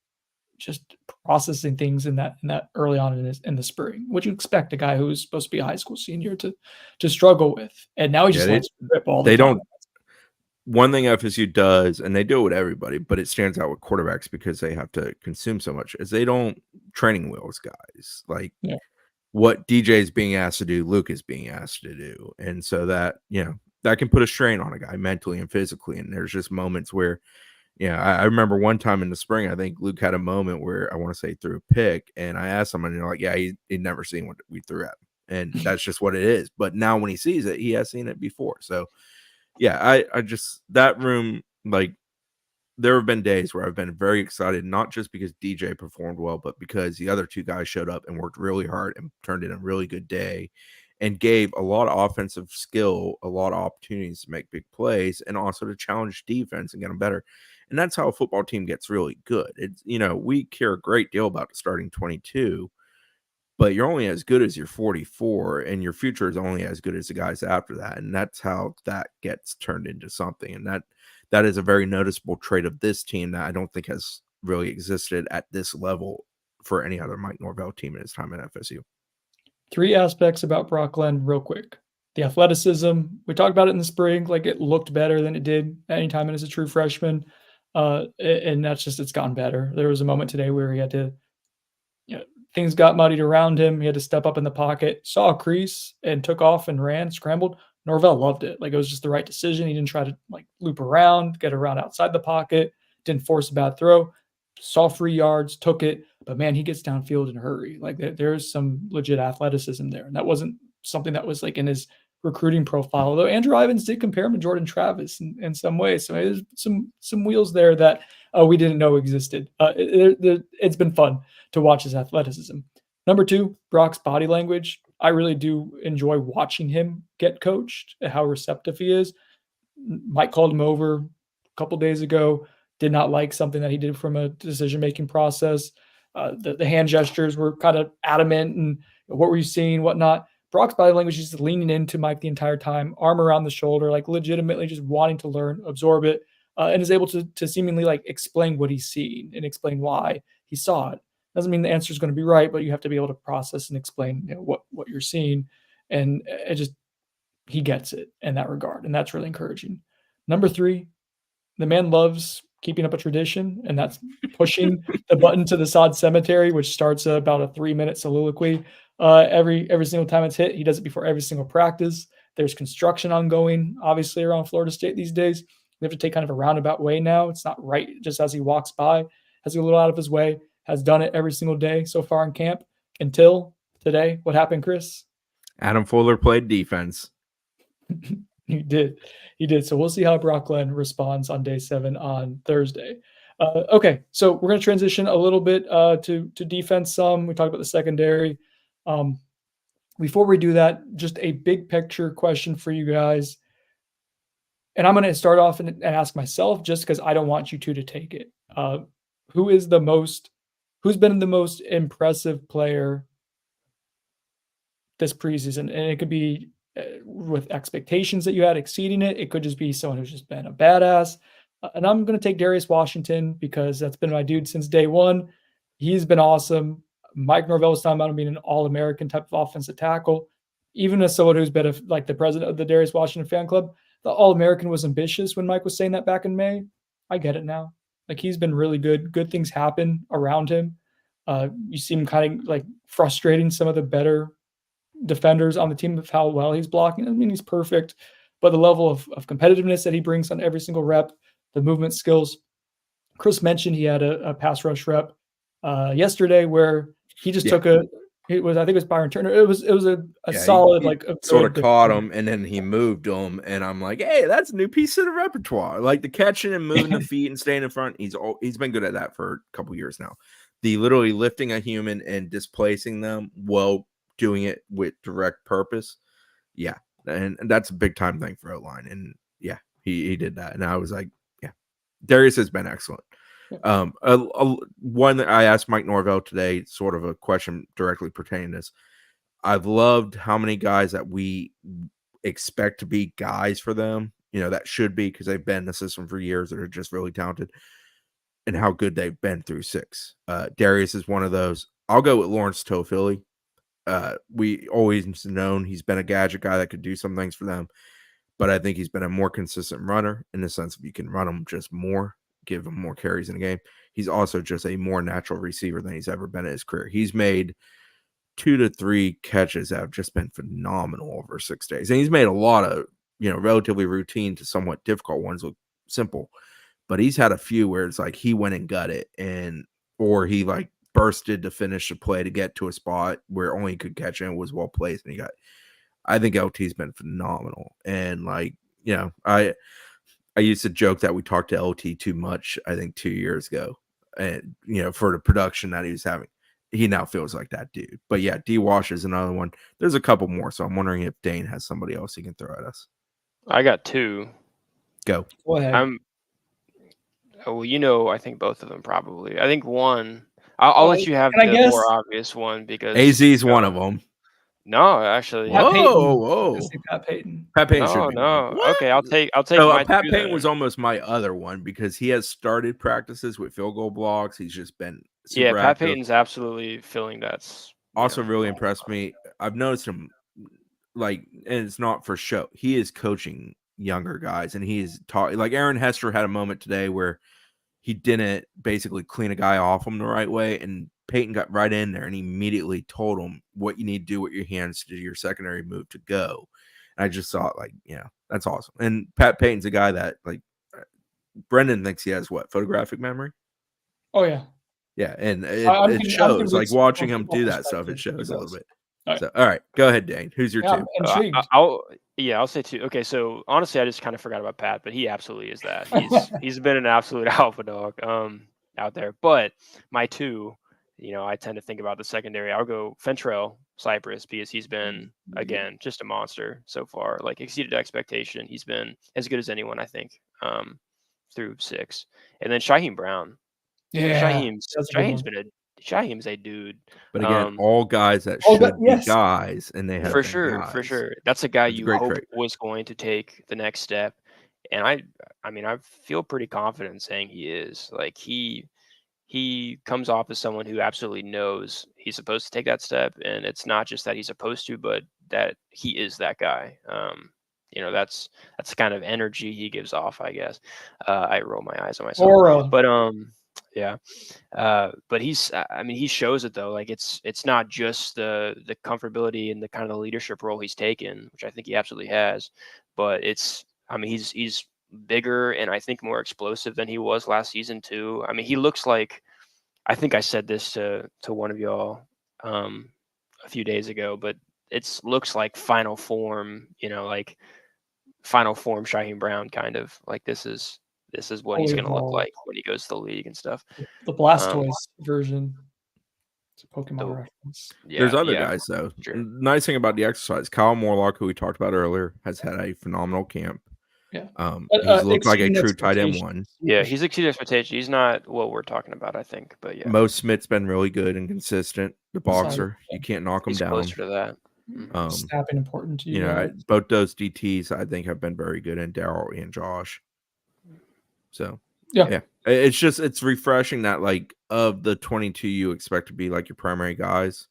just processing things in that early on in the spring. What you expect a guy who's supposed to be a high school senior to struggle with, and now he just lets rip all the they time. don't. One thing FSU does, and they do it with everybody, but it stands out with quarterbacks because they have to consume so much, is they don't training wheels guys. Like what DJ is being asked to do, Luke is being asked to do. And so that, that can put a strain on a guy mentally and physically. And there's just moments where, I remember one time in the spring, I think Luke had a moment where I want to say threw a pick, and I asked him, and they're like, yeah, he'd never seen what we threw at him. And that's just what it is. But now when he sees it, he has seen it before. So yeah, I just, that room, like, there have been days where I've been very excited, not just because DJ performed well, but because the other two guys showed up and worked really hard and turned in a really good day and gave a lot of offensive skill, a lot of opportunities to make big plays, and also to challenge defense and get them better. And that's how a football team gets really good. It's, we care a great deal about the starting 22, but you're only as good as your 44, and your future is only as good as the guys after that. And that's how that gets turned into something. And that is a very noticeable trait of this team that I don't think has really existed at this level for any other Mike Norvell team in his time at FSU. 3 aspects about Brock Glenn real quick. The athleticism, we talked about it in the spring, like it looked better than it did anytime as a true freshman. And that's just, it's gotten better. There was a moment today where he had to, things got muddied around him. He had to step up in the pocket, saw a crease, and took off and ran, scrambled. Norvell loved it. Like, it was just the right decision. He didn't try to loop around, get around outside the pocket, didn't force a bad throw, saw free yards, took it. But man, he gets downfield in a hurry. Like, there's some legit athleticism there. And that wasn't something that was like in his recruiting profile, although Andrew Ivins did compare him to Jordan Travis in some ways. So there's some wheels there that we didn't know existed. It's been fun to watch his athleticism. Number 2, Brock's body language. I really do enjoy watching him get coached, how receptive he is. Mike called him over a couple days ago, did not like something that he did from a decision-making process. The hand gestures were kind of adamant, and what were you seeing, whatnot. Brock's body language is just leaning into Mike the entire time, arm around the shoulder, like legitimately just wanting to learn, absorb it, and is able to seemingly explain what he's seeing and explain why he saw it. Doesn't mean the answer is going to be right, but you have to be able to process and explain what you're seeing. And he gets it in that regard. And that's really encouraging. Number 3, the man loves keeping up a tradition, and that's pushing the button to the sod cemetery, which starts about a 3-minute soliloquy. Every single time it's hit, he does it before every single practice. There's construction ongoing, obviously, around Florida State these days. We have to take kind of a roundabout way now. It's not right just as he walks by, has to go a little out of his way, has done it every single day so far in camp until today. What happened, Chris? Adam Fuller played defense. He did. So we'll see how Brock Glenn responds on day 7 on Thursday. Okay, so we're going to transition a little bit to defense some. We talked about the secondary. Before we do that, just a big picture question for you guys. And I'm going to start off and ask myself, just because I don't want you to take it. Who's been the most impressive player this preseason? And it could be with expectations that you had exceeding it. It could just be someone who's just been a badass. And I'm going to take Darius Washington because that's been my dude since day 1. He's been awesome. Mike Norvell was talking about him being an all-American type of offensive tackle. even as someone who's been like the president of the Darius Washington fan club, the All-American was ambitious when Mike was saying that back in May. I get it now. Like, he's been really good. Good things happen around him. You see him kind of like frustrating some of the better defenders on the team of how well he's blocking. I mean, he's perfect, but the level of competitiveness that he brings on every single rep, the movement skills. Chris mentioned he had a pass rush rep yesterday where he just took I think it was Byron Turner. It was a solid, like a sort of caught him, and then he moved him, and I'm like, hey, that's a new piece of the repertoire. Like the catching and moving the feet and staying in front. He's been good at that for a couple years now. The literally lifting a human and displacing them while doing it with direct purpose. Yeah. And that's a big time thing for O-line. And yeah, he did that. And I was like, yeah, Darius has been excellent. One that I asked Mike Norvell today, sort of a question directly pertaining to this. I've loved how many guys that we expect to be guys for them, that should be, because they've been in the system for years, that are just really talented, and how good they've been through 6. Darius is one of those. I'll go with Lawrence Toafili. We always known he's been a gadget guy that could do some things for them, but I think he's been a more consistent runner in the sense of you can run him just more, give him more carries in a game. He's also just a more natural receiver than he's ever been in his career. He's made 2 to 3 catches that have just been phenomenal over 6 days. And he's made a lot of, relatively routine to somewhat difficult ones look simple, but he's had a few where it's like he went and got it, or he like bursted to finish the play to get to a spot where only he could catch it and was well placed. And I think LT's been phenomenal. And like, I used to joke that we talked to LT too much, I think 2 years ago, and, for the production that he was having. He now feels like that dude. But yeah, D Wash is another one. There's a couple more. So I'm wondering if Dane has somebody else he can throw at us. I got 2. Go ahead. I think both of them probably. I think one, I'll let you have the more obvious one because AZ's one of them. No, actually. Whoa. Pat Payton. Pat Payton should be. No. Okay, I'll take so my Pat 2 Payton then. was almost my other one because he has started practices with field goal blocks. He's just been super Pat active. Payton's absolutely filling that. Also really impressed me. I've noticed him, like, and it's not for show. He is coaching younger guys, and he is taught. Like Aaron Hester had a moment today where he didn't basically clean a guy off him the right way, and Peyton got right in there and he immediately told him what you need to do with your hands to do your secondary move to go. And I just thought, like, that's awesome. And Pat Payton's a guy that, like, Brendan thinks he has photographic memory. Oh yeah. Yeah, and it shows. Like watching him do that stuff, it shows a little bit. Right. So, all right, go ahead, Dane. Who's your 2? I'll say 2. Okay, so honestly, I just kind of forgot about Pat, but he absolutely is that. He's been an absolute alpha dog out there. But my 2, I tend to think about the secondary. I'll go Fentrell Cypress because he's been, again, just a monster so far. Like, exceeded expectation. He's been as good as anyone, I think, through 6. And then Shaheem Brown. Yeah, Shaheem's a dude. But again, all guys that should be guys, and they have for sure. That's a guy you hope was going to take the next step. And I feel pretty confident saying he is. Like he comes off as someone who absolutely knows he's supposed to take that step, and it's not just that he's supposed to, but that he is that guy. That's the kind of energy he gives off, I guess. I roll my eyes on myself. But yeah. But he shows it though. Like it's not just the comfortability and the kind of the leadership role he's taken, which I think he absolutely has, but he's bigger and I think more explosive than he was last season too. I mean, he looks like, I think I said this to one of y'all a few days ago, but it looks like final form, like final form Shaheem Brown kind of. Like this is what he's going to look like when he goes to the league and stuff. The Blastoise version. It's a Pokemon reference. Yeah, there's other guys, though. Sure. Nice thing about the exercise, Kyle Morlock, who we talked about earlier, has had a phenomenal camp. Yeah. He's looked like a true tight end 1. Yeah, he's exceeded expectation. He's not what we're talking about, I think. But yeah. Mo Smith's been really good and consistent. The boxer, you can't knock him down. Closer to that. Snapping important to you. Both those DTs I think have been very good, and Daryl and Josh. So yeah, it's refreshing that like of the 22 you expect to be like your primary guys,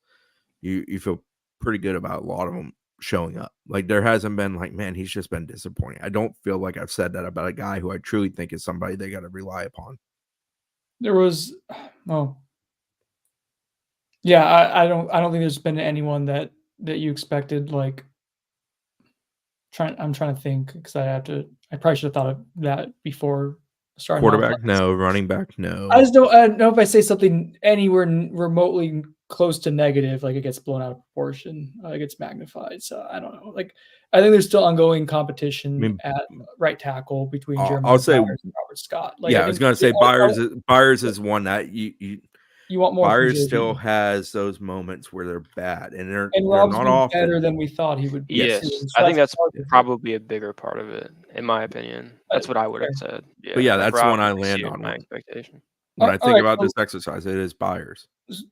you feel pretty good about a lot of them showing up. Like there hasn't been like, man, he's just been disappointing. I don't feel like I've said that about a guy who I truly think is somebody they got to rely upon. There was, yeah, I don't think there's been anyone that you expected like. I'm trying to think because I probably should have thought of that before starting. Quarterback, no. Running back, no. I just don't know if I say something anywhere remotely close to negative, like it gets blown out of proportion, it gets magnified. So I don't know. Like I think there's still ongoing competition at right tackle between Jeremiah say Byers and Robert Scott. Like, yeah, I was going to say Byers is one that you want more. Byers still has those moments where they're bad, and they're Rob's not been often better than we thought he would be. Yes, I think that's probably a bigger part of it, in my opinion. That's what I would have said. Yeah, but yeah, like that's one I land on. My expectation. When I think about this exercise, it is Byers.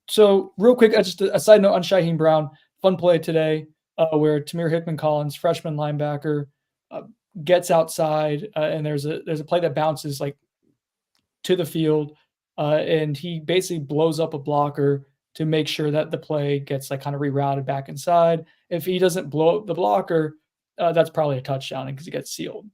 So real quick, just a side note on Shaheem Brown. Fun play today where Tamir Hickman-Collins, freshman linebacker, gets outside, and there's a play that bounces like to the field, and he basically blows up a blocker to make sure that the play gets like kind of rerouted back inside. If he doesn't blow up the blocker, that's probably a touchdown because he gets sealed.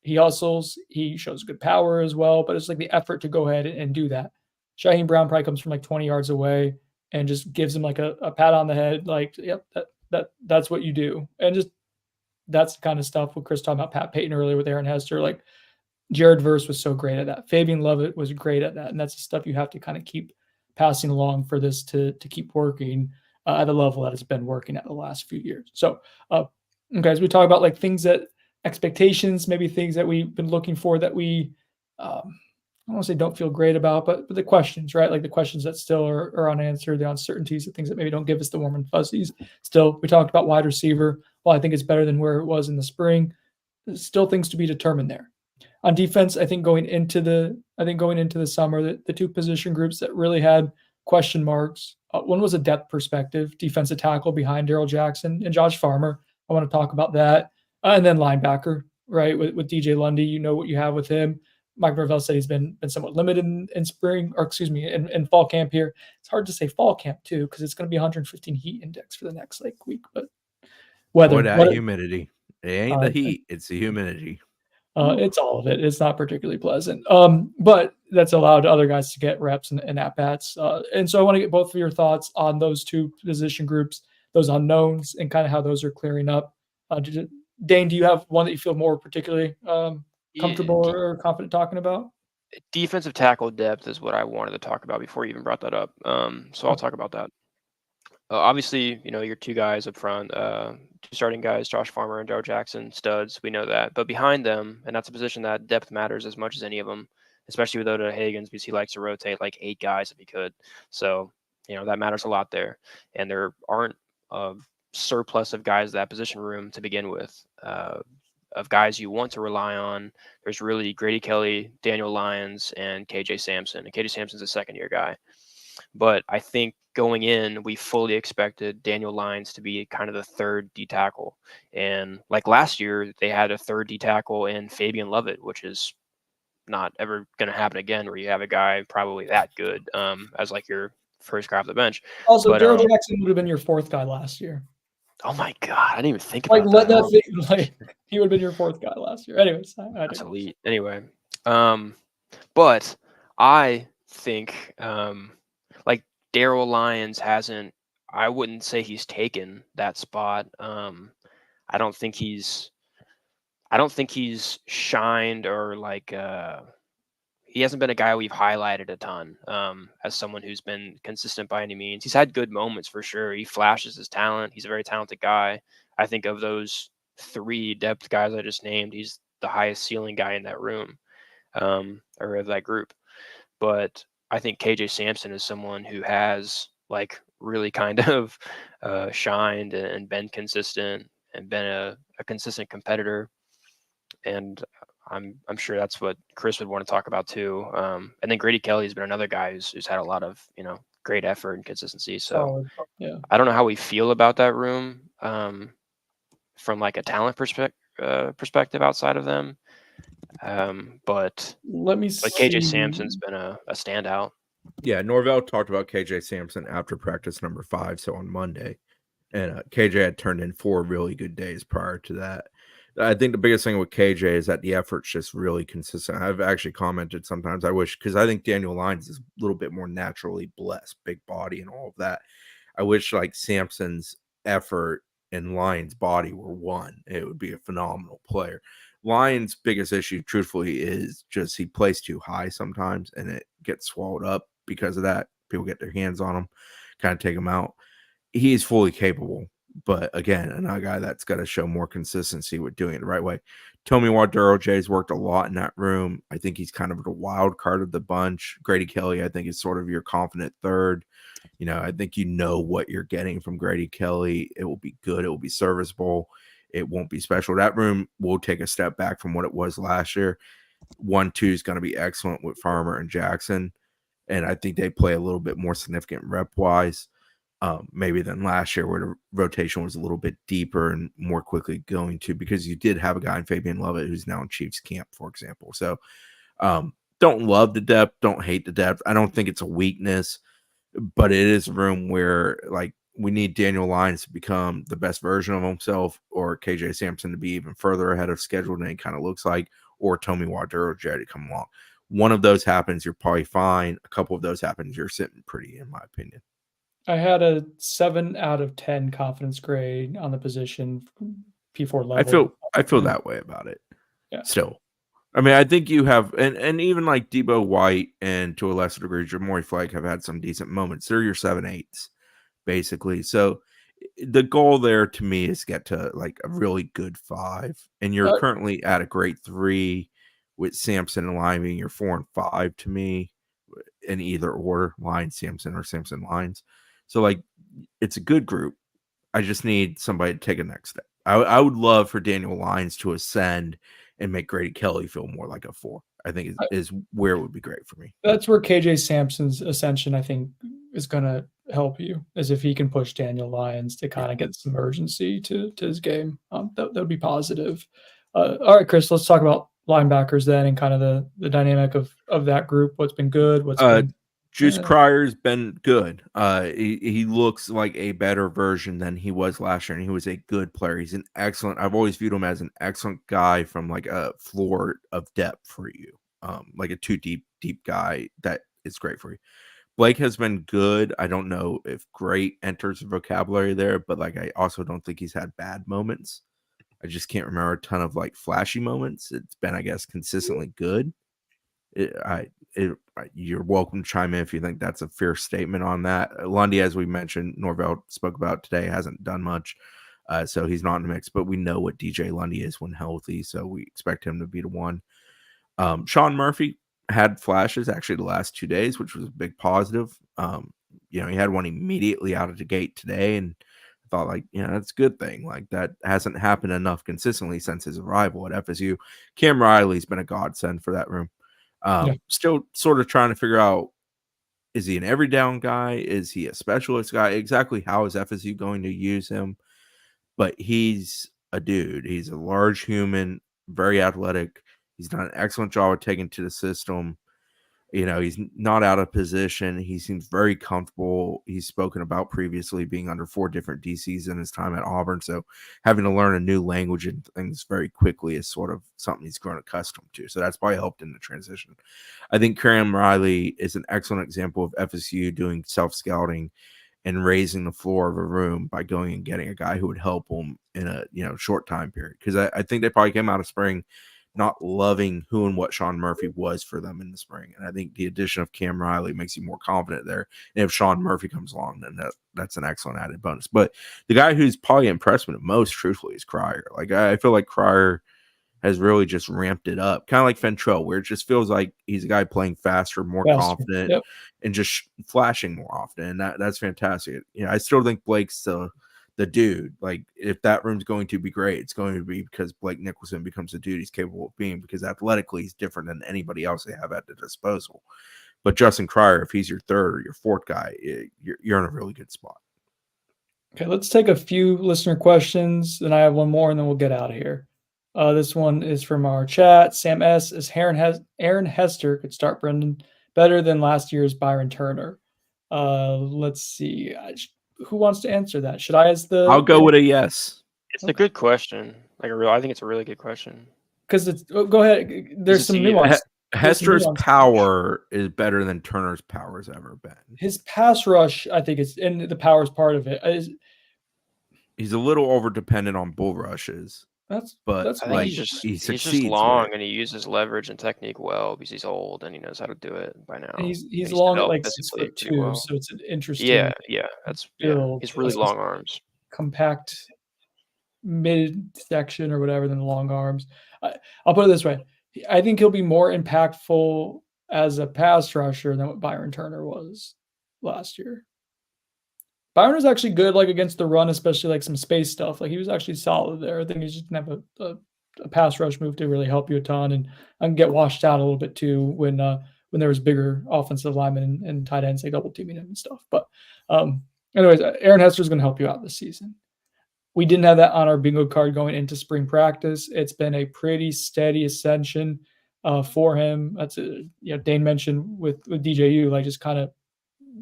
He hustles, he shows good power as well, but it's like the effort to go ahead and do that. Shaheem Brown probably comes from like 20 yards away and just gives him like a pat on the head, like, yep, that's what you do. And just that's the kind of stuff with Chris talking about Pat Payton earlier with Aaron Hester. Like Jared Verse was so great at that. Fabian Lovett was great at that. And that's the stuff you have to kind of keep passing along for this to keep working at the level that it's been working at the last few years. So, guys, we talk about like things that expectations, maybe things that we've been looking for that we, I don't want to say don't feel great about, but the questions, right? Like the questions that still are unanswered, the uncertainties, the things that maybe don't give us the warm and fuzzies. Still, we talked about wide receiver. Well, I think it's better than where it was in the spring. There's still things to be determined there. On defense, I think going into the summer, the two position groups that really had question marks. One was a depth perspective, defensive tackle behind Darrell Jackson and Josh Farmer. I want to talk about that. And then linebacker, right, with DJ Lundy, you know what you have with him. Mike Norvell said he's been somewhat limited in spring, or excuse me, in fall camp here. It's hard to say fall camp too because it's going to be 115 heat index for the next week. But weather, humidity. It ain't the heat; it's the humidity. It's all of it. It's not particularly pleasant. But that's allowed other guys to get reps and at bats. And so I want to get both of your thoughts on those two position groups, those unknowns, and kind of how those are clearing up. Dane, do you have one that you feel more particularly comfortable or confident talking about? Defensive tackle depth is what I wanted to talk about before you even brought that up. So I'll talk about that. Obviously, your two guys up front, two starting guys, Josh Farmer and Darrell Jackson, studs. We know that. But behind them, and that's a position that depth matters as much as any of them, especially with Oda Hagens, because he likes to rotate like 8 guys if he could. So, that matters a lot there. And there aren't a surplus of guys that position room to begin with. Of guys you want to rely on, there's really Grady Kelly, Daniel Lyons, and KJ Sampson. And KJ Sampson's a second-year guy. But I think going in, we fully expected Daniel Lyons to be kind of the third D tackle. And like last year, they had a third D tackle in Fabian Lovett, which is not ever going to happen again, where you have a guy probably that good as like your first guy off the bench. Also, Darrell Jackson would have been your fourth guy last year. Oh my God, I didn't even think about that. He would have been your fourth guy last year. Anyways, that's elite. Anyway, but I think like Darrell Lyons hasn't. I wouldn't say he's taken that spot. I don't think he's shined or like he hasn't been a guy we've highlighted a ton as someone who's been consistent by any means. He's had good moments for sure. He flashes his talent. He's a very talented guy. I think of those 3 depth guys I just named, he's the highest ceiling guy in that room or of that group. But I think KJ Sampson is someone who has like really kind of shined and been consistent and been a consistent competitor. And I'm sure that's what Chris would want to talk about too. And then Grady Kelly has been another guy who's had a lot of, great effort and consistency. So yeah. I don't know how we feel about that room from like a talent perspective outside of them. But let me see. KJ Sampson's been a standout. Yeah, Norvell talked about KJ Sampson after practice number 5, so on Monday. And KJ had turned in 4 really good days prior to that. I think the biggest thing with KJ is that the effort's just really consistent. I've actually commented sometimes I wish, because I think Daniel Lyons is a little bit more naturally blessed, big body and all of that. I wish like Sampson's effort and Lyons' body were one. It would be a phenomenal player. Lyons' biggest issue, truthfully, is just he plays too high sometimes and it gets swallowed up because of that. People get their hands on him, kind of take him out. He's fully capable, but again, another guy that's got to show more consistency with doing it the right way. Tommy Waduro-Jay's worked a lot in that room. I think he's kind of the wild card of the bunch. Grady Kelly, I think, is sort of your confident third. I think you know what you're getting from Grady Kelly. It will be good. It will be serviceable. It won't be special. That room will take a step back from what it was last year. 1-2 is going to be excellent with Farmer and Jackson, and I think they play a little bit more significant rep-wise. Maybe than last year, where the rotation was a little bit deeper and more quickly going to, because you did have a guy in Fabian Lovett who's now in Chiefs camp, for example. So don't love the depth, don't hate the depth. I don't think it's a weakness, but it is a room where like we need Daniel Lyons to become the best version of himself, or KJ Sampson to be even further ahead of schedule than he kind of looks like, or Tommy Waduro-Jay to come along. One of those happens, you're probably fine. A couple of those happens, you're sitting pretty, in my opinion. I had a 7 out of 10 confidence grade on the position P4 level. I feel that way about it. Yeah. Still. I mean, I think you have, and even like Debo White and to a lesser degree, Jamori Flake have had some decent moments. They're your 7-8s, basically. So the goal there to me is get to like a really good 5. And you're currently at a great 3 with Sampson and Lyons being your 4 and 5 to me in either order, Lyons, Sampson, or Sampson, Lyons. So, like, it's a good group. I just need somebody to take a next step. I would love for Daniel Lyons to ascend and make Grady Kelly feel more like a 4. I think is where it would be great for me. That's where KJ Sampson's ascension, I think, is going to help you, is if he can push Daniel Lyons to kind of get some urgency to his game. That would be positive. All right, Chris, let's talk about linebackers then, and kind of the dynamic of that group. What's been good? What's been Juice Cryer's been good. He looks like a better version than he was last year, and he was a good player. He's an excellent. I've always viewed him as an excellent guy from like a floor of depth for you, like a 2 deep guy that is great for you. Blake has been good. I don't know if great enters the vocabulary there, but like I also don't think he's had bad moments. I just can't remember a ton of like flashy moments. It's been, I guess, consistently good. You're welcome to chime in if you think that's a fair statement on that. Lundy, as we mentioned, Norvell spoke about today, hasn't done much, so he's not in the mix. But we know what DJ Lundy is when healthy, so we expect him to be the one. Sean Murphy had flashes actually the last 2 days, which was a big positive. He had one immediately out of the gate today, and I thought, like, that's a good thing. Like, that hasn't happened enough consistently since his arrival at FSU. Cam Riley's been a godsend for that room. Still sort of trying to figure out, is he an every down guy? Is he a specialist guy? Exactly how is FSU going to use him? But he's a dude. He's a large human, very athletic. He's done an excellent job of taking to the system. He's not out of position. He seems very comfortable. He's spoken about previously being under 4 different DCs in his time at Auburn. So having to learn a new language and things very quickly is sort of something he's grown accustomed to. So that's probably helped in the transition. I think Cam Riley is an excellent example of FSU doing self-scouting and raising the floor of a room by going and getting a guy who would help them in a short time period. Because I think they probably came out of spring not loving who and what Sean Murphy was for them in the spring. And I think the addition of Cam Riley makes you more confident there. And if Sean Murphy comes along, then that's an excellent added bonus. But the guy who's probably impressed me the most, truthfully, is Cryer. Like, I feel like Cryer has really just ramped it up, kind of like Fentrell, where it just feels like he's a guy playing faster, more confident, and just flashing more often. And that's fantastic. I still think Blake's the dude. Like, if that room's going to be great, it's going to be because Blake Nicholson becomes the dude he's capable of being, because athletically he's different than anybody else they have at their disposal. But Justin Cryer, if he's your 3rd or your 4th guy, you're in a really good spot. Okay, let's take a few listener questions, then I have one more, and then we'll get out of here. This one is from our chat. Sam S. Is Aaron Hester could start Brendan better than last year's Byron Turner? Let's see. who wants to answer that? Should I as the? I'll go with a yes. It's a good question. I think it's a really good question. Because it's go ahead. There's some nuance. Hester's power is better than Turner's power has ever been. His pass rush, I think, is and the power is part of it. He's a little over dependent on bull rushes. That's like he's just long and he uses leverage and technique well because he's old and he knows how to do it by now. And he's long at like 6'2", well. So it's an interesting. Yeah, that's build. He's really long arms, compact midsection or whatever than long arms. I'll put it this way: I think he'll be more impactful as a pass rusher than what Byron Turner was last year. Byron was actually good, like against the run, especially like some space stuff. Like he was actually solid there. I think he's just gonna have a pass rush move to really help you a ton, and I can get washed out a little bit too when there was bigger offensive linemen and tight ends like double teaming him and stuff. But anyways, Aaron Hester is gonna help you out this season. We didn't have that on our bingo card going into spring practice. It's been a pretty steady ascension for him. That's Dane mentioned with DJU, like just kind of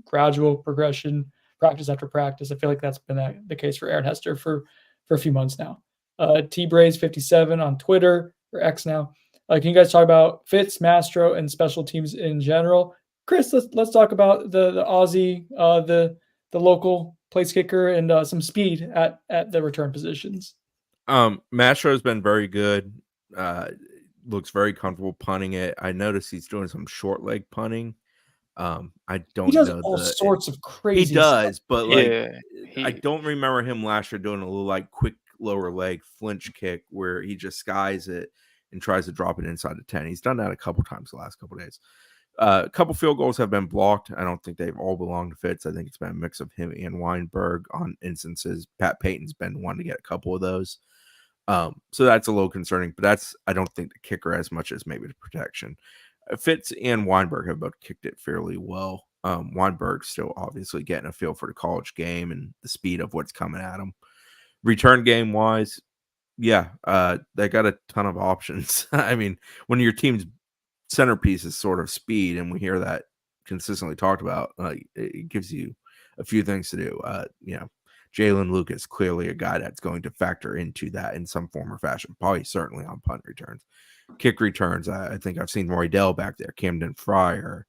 gradual progression. Practice after practice. I feel like that's been the case for Aaron Hester for a few months now. T-Braze57 on Twitter, or X now. Can you guys talk about Fitz, Mastro, and special teams in general? Chris, let's talk about the Aussie, the local place kicker, and some speed at the return positions. Mastro has been very good. Looks very comfortable punting it. I noticed he's doing some short leg punting. I don't know all sorts of crazy. He does, stuff. but I don't remember him last year doing a little like quick lower leg flinch kick where he just skies it and tries to drop it inside the 10. He's done that a couple times the last couple days. A couple field goals have been blocked. I don't think they've all belonged to Fitz. I think it's been a mix of him and Weinberg on instances. Pat Payton's been one to get a couple of those. So that's a little concerning, but I don't think the kicker as much as maybe the protection. Fitz and Weinberg have both kicked it fairly well. Weinberg's still obviously getting a feel for the college game and the speed of what's coming at him. Return game wise, they got a ton of options. I mean, when your team's centerpiece is sort of speed, and we hear that consistently talked about, it gives you a few things to do. Jalen Lucas, clearly a guy that's going to factor into that in some form or fashion, probably certainly on punt returns. Kick returns, I think I've seen Roydell back there, Camden Fryer,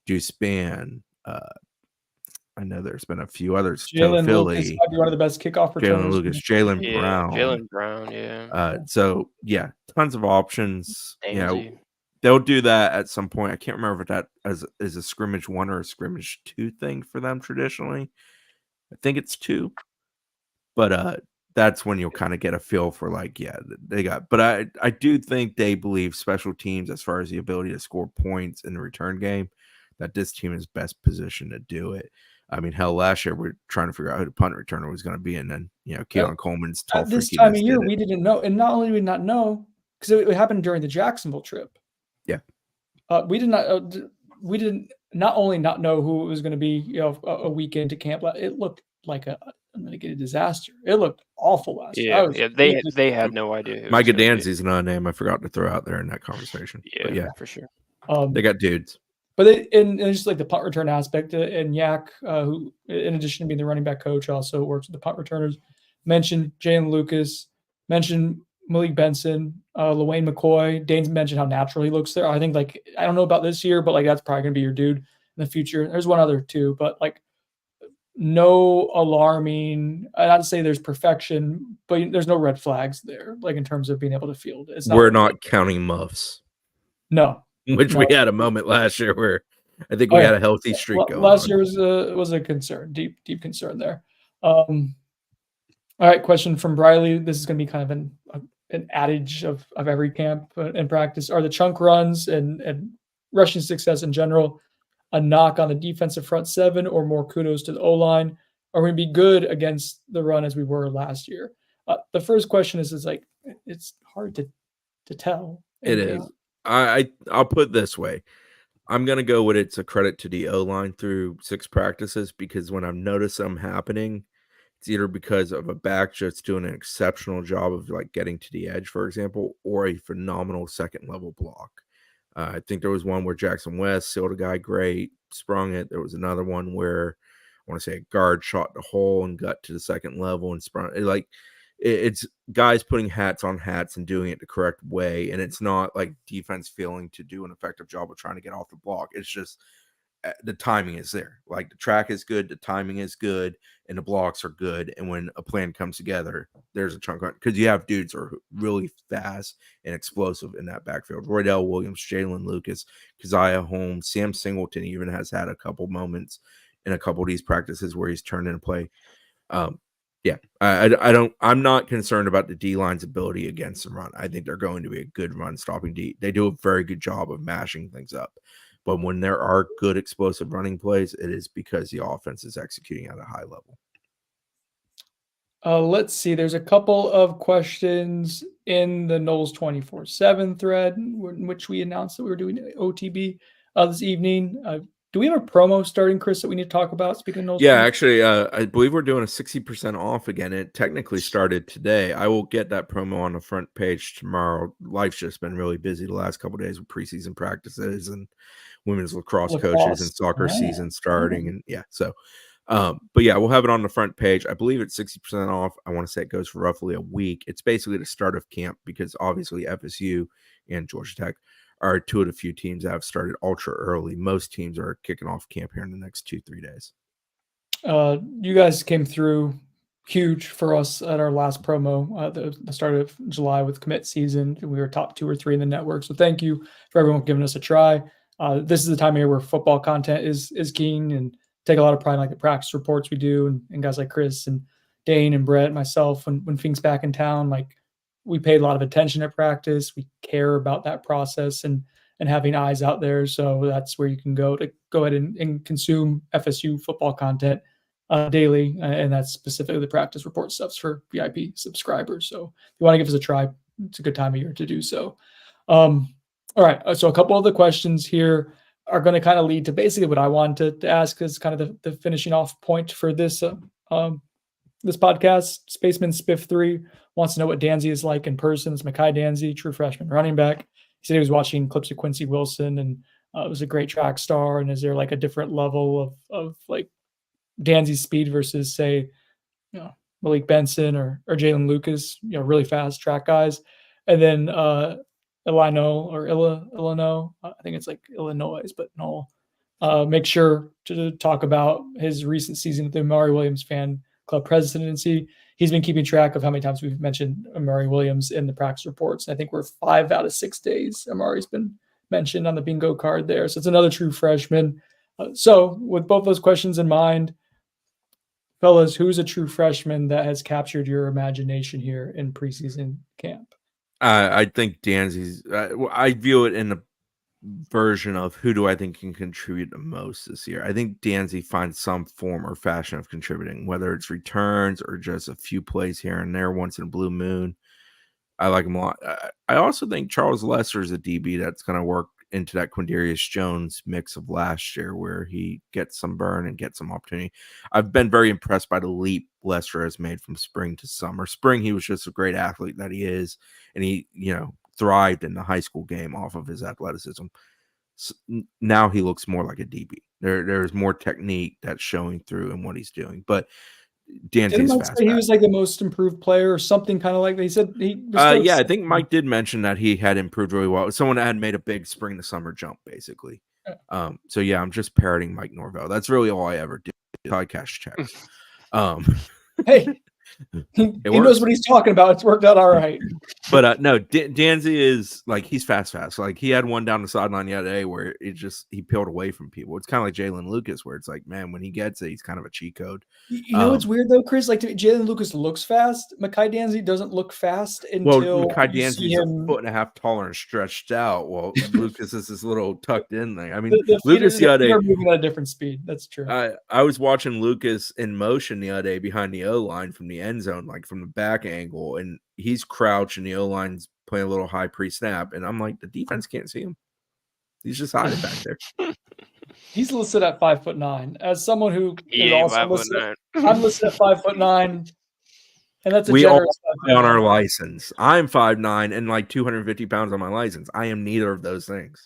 Deuce Spann. I know there's been a few others. Jalen Lucas might be one of the best kickoff returners. Jalen Lucas, Jalen Brown. Jalen Brown, yeah. So, tons of options. They'll do that at some point. I can't remember if that is a scrimmage 1 or a scrimmage 2 thing for them traditionally. I think it's 2. But that's when you'll kind of get a feel for they got. But I do think they believe special teams, as far as the ability to score points in the return game, that this team is best positioned to do it. I mean, hell, last year we're trying to figure out who the punt returner was going to be, and then Keon Coleman's tall. At this time of year, we didn't know, and not only did we not know because it happened during the Jacksonville trip. Yeah, we did not. We didn't not only not know who it was going to be. A week into camp, it looked like I'm going to get a disaster. It looked awful last year. They had no idea. Micah Danzy's another name I forgot to throw out there in that conversation. Yeah, for sure. They got dudes. But and just like the punt return aspect, and Yak, who in addition to being the running back coach, also works with the punt returners, mentioned Jalen Lucas, mentioned Malik Benson, LaWayne McCoy. Dane's mentioned how natural he looks there. I think I don't know about this year, but that's probably going to be your dude in the future. There's one other too, but no alarming. Not to say there's perfection, but there's no red flags there, in terms of being able to field. We're not counting muffs. No. Which we had a moment last year where I think we had a healthy streak going. Last year was a concern, deep concern there. All right, question from Briley. This is going to be kind of an adage of every camp and practice. Are the chunk runs and rushing success in general a knock on the defensive front seven, or more kudos to the O-line? Are we going to be good against the run as we were last year? The first question is it's hard to tell. It is. I'll put it this way. I'm going to go with it's a credit to the O-line through 6 practices, because when I've noticed them happening, it's either because of a back just doing an exceptional job of getting to the edge, for example, or a phenomenal second level block. I think there was one where Jackson West sealed a guy great, sprung it. There was another one where I want to say a guard shot the hole and gut to the second level and sprung. It's guys putting hats on hats and doing it the correct way. And it's not like defense failing to do an effective job of trying to get off the block. It's just the timing is there. Like the track is good, the timing is good, and the blocks are good. And when a plan comes together, there's a chunk on because you have dudes who are really fast and explosive in that backfield. Roydell Williams, Jalen Lucas, Keziah Holmes, Sam Singleton even has had a couple moments in a couple of these practices where he's turned into play. I'm not concerned about the D line's ability against the run. I think they're going to be a good run stopping D. They do a very good job of mashing things up. But when there are good explosive running plays, it is because the offense is executing at a high level. Let's see. There's a couple of questions in the Knowles 24/7 thread, in which we announced that we were doing OTB this evening. Do we have a promo starting, Chris, that we need to talk about? Speaking of Knowles, yeah, actually, I believe we're doing a 60% off again. It technically started today. I will get that promo on the front page tomorrow. Life's just been really busy the last couple of days with preseason practices and women's lacrosse coaches and soccer season starting. And yeah, so but yeah, we'll have it on the front page. I believe it's 60% off. I want to say it goes for roughly a week. It's basically the start of camp because obviously FSU and Georgia Tech are two of the few teams that have started ultra early. Most teams are kicking off camp here in the next 2-3 days. You guys came through huge for us at our last promo, the start of July with commit season. We were top 2 or 3 in the network. So thank you for everyone giving us a try. This is the time of year where football content is keen, and take a lot of pride in like the practice reports we do, and guys like Chris and Dane and Brett, myself, when Fink's back in town, like we paid a lot of attention at practice. We care about that process and having eyes out there. So that's where you can go to go ahead and consume FSU football content daily. And that's specifically the practice report stuffs for VIP subscribers. So if you want to give us a try, it's a good time of year to do so. All right. So a couple of the questions here are going to kind of lead to basically what I wanted to ask as kind of the finishing off point for this this podcast. Spaceman Spiff 3 wants to know what Danzy is like in person. It's Mekhi Danzy, true freshman running back. He said he was watching clips of Quincy Wilson and it was a great track star. And is there like a different level of like Danzy's speed versus say, Malik Benson or Jalen Lucas, really fast track guys. And then Illinois, I think it's like Illinois, but no. Make sure to talk about his recent season with the Amari Williams fan club presidency. He's been keeping track of how many times we've mentioned Amari Williams in the practice reports. I think we're 5 out of 6 days. Amari's been mentioned on the bingo card there. So it's another true freshman. So with both those questions in mind, fellas, who's a true freshman that has captured your imagination here in preseason camp? I think Danzy's. I view it in the version of who do I think can contribute the most this year. I think Danzy finds some form or fashion of contributing, whether it's returns or just a few plays here and there once in a blue moon. I like him a lot. I also think Charles Lester is a DB that's going to work into that Quindarius Jones mix of last year where he gets some burn and gets some opportunity. I've been very impressed by the leap Lester has made from spring to summer. Spring, he was just a great athlete that he is, and he, thrived in the high school game off of his athleticism. So now he looks more like a DB. There's more technique that's showing through in what he's doing, but Danzy's fast. He was like the most improved player or something kind of like that. He said he was I think Mike did mention that he had improved really well. Someone that had made a big spring to summer jump, basically. So yeah, I'm just parroting Mike Norvell. That's really all I ever did. I cash checks. Hey, he knows what he's talking about. It's worked out all right. But no, Danzy is like, he's fast. Like he had one down the sideline the other day where he peeled away from people. It's kind of like Jalen Lucas, where it's like, man, when he gets it, he's kind of a cheat code. You know what's weird though, Chris? Like Jalen Lucas looks fast. Mekhi Danzy doesn't look fast until Mekhi Danzy's a foot and a half taller and stretched out. Well, Lucas is this little tucked in thing. I mean, Lucas the other day moving at a different speed. That's true. I was watching Lucas in motion the other day behind the O line from the end zone, like from the back angle, and he's crouched and the O line's playing a little high pre-snap, and I'm like, the defense can't see him. He's just hiding back there. He's listed at 5'9". As someone who is also listed, I'm listed at 5'9", and that's we all on our license. I'm 5'9" and like 250 pounds on my license. I am neither of those things.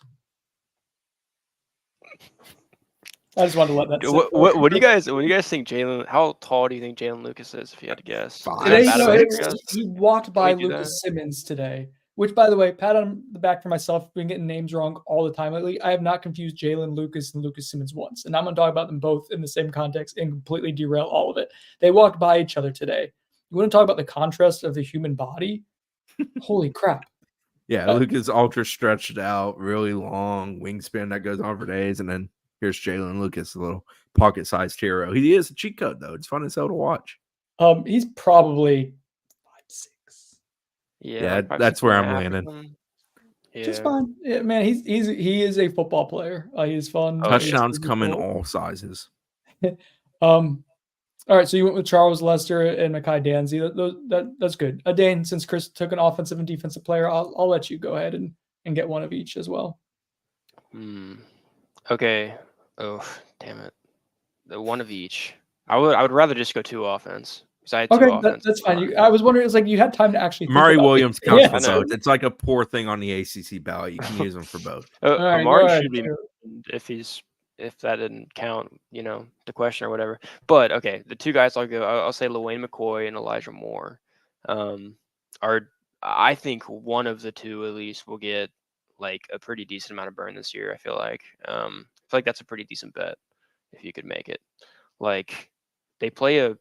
I just wanted to let that sit. What do you guys think Jalen? How tall do you think Jalen Lucas is? If you had to guess, is that Today, bad no, of a six? guess? he walked Can by we do that? Lucas Simmons today, which, by the way, pat on the back for myself. Been getting names wrong all the time lately. I have not confused Jalen Lucas and Lucas Simmons once, and I'm going to talk about them both in the same context and completely derail all of it. They walked by each other today. You want to talk about the contrast of the human body? Holy crap! Yeah, Lucas ultra stretched out, really long wingspan that goes on for days, and then here's Jalen Lucas, a little pocket-sized hero. He is a cheat code though. It's fun as hell to watch. He's probably 5'6". Yeah, like that's where I'm 5'6.5" or landing. something. Just Yeah. fine. Yeah, man, he is a football player. He is fun. Oh, yeah. Touchdowns He's come in physical. all sizes. All right, so you went with Charles Lester and Mekhi Danzy. That's good. Dane, since Chris took an offensive and defensive player, I'll let you go ahead and get one of each as well. Okay. Oh, damn it. The one of each. I would rather just go 2 offense because I had 2 offense. That's fine. I was wondering, it's like you had time to actually think Amari about Williams it. counts Yeah, for both. It's like a poor thing on the ACC ballot. You can use them for both. All right, Amari go ahead, should be Drew. mentioned if that didn't count, the question or whatever. But okay, the 2 guys I'll say Lewayne McCoy and Elijah Moore. I think one of the 2 at least will get like a pretty decent amount of burn this year. I feel like that's a pretty decent bet if you could make it. Like they play a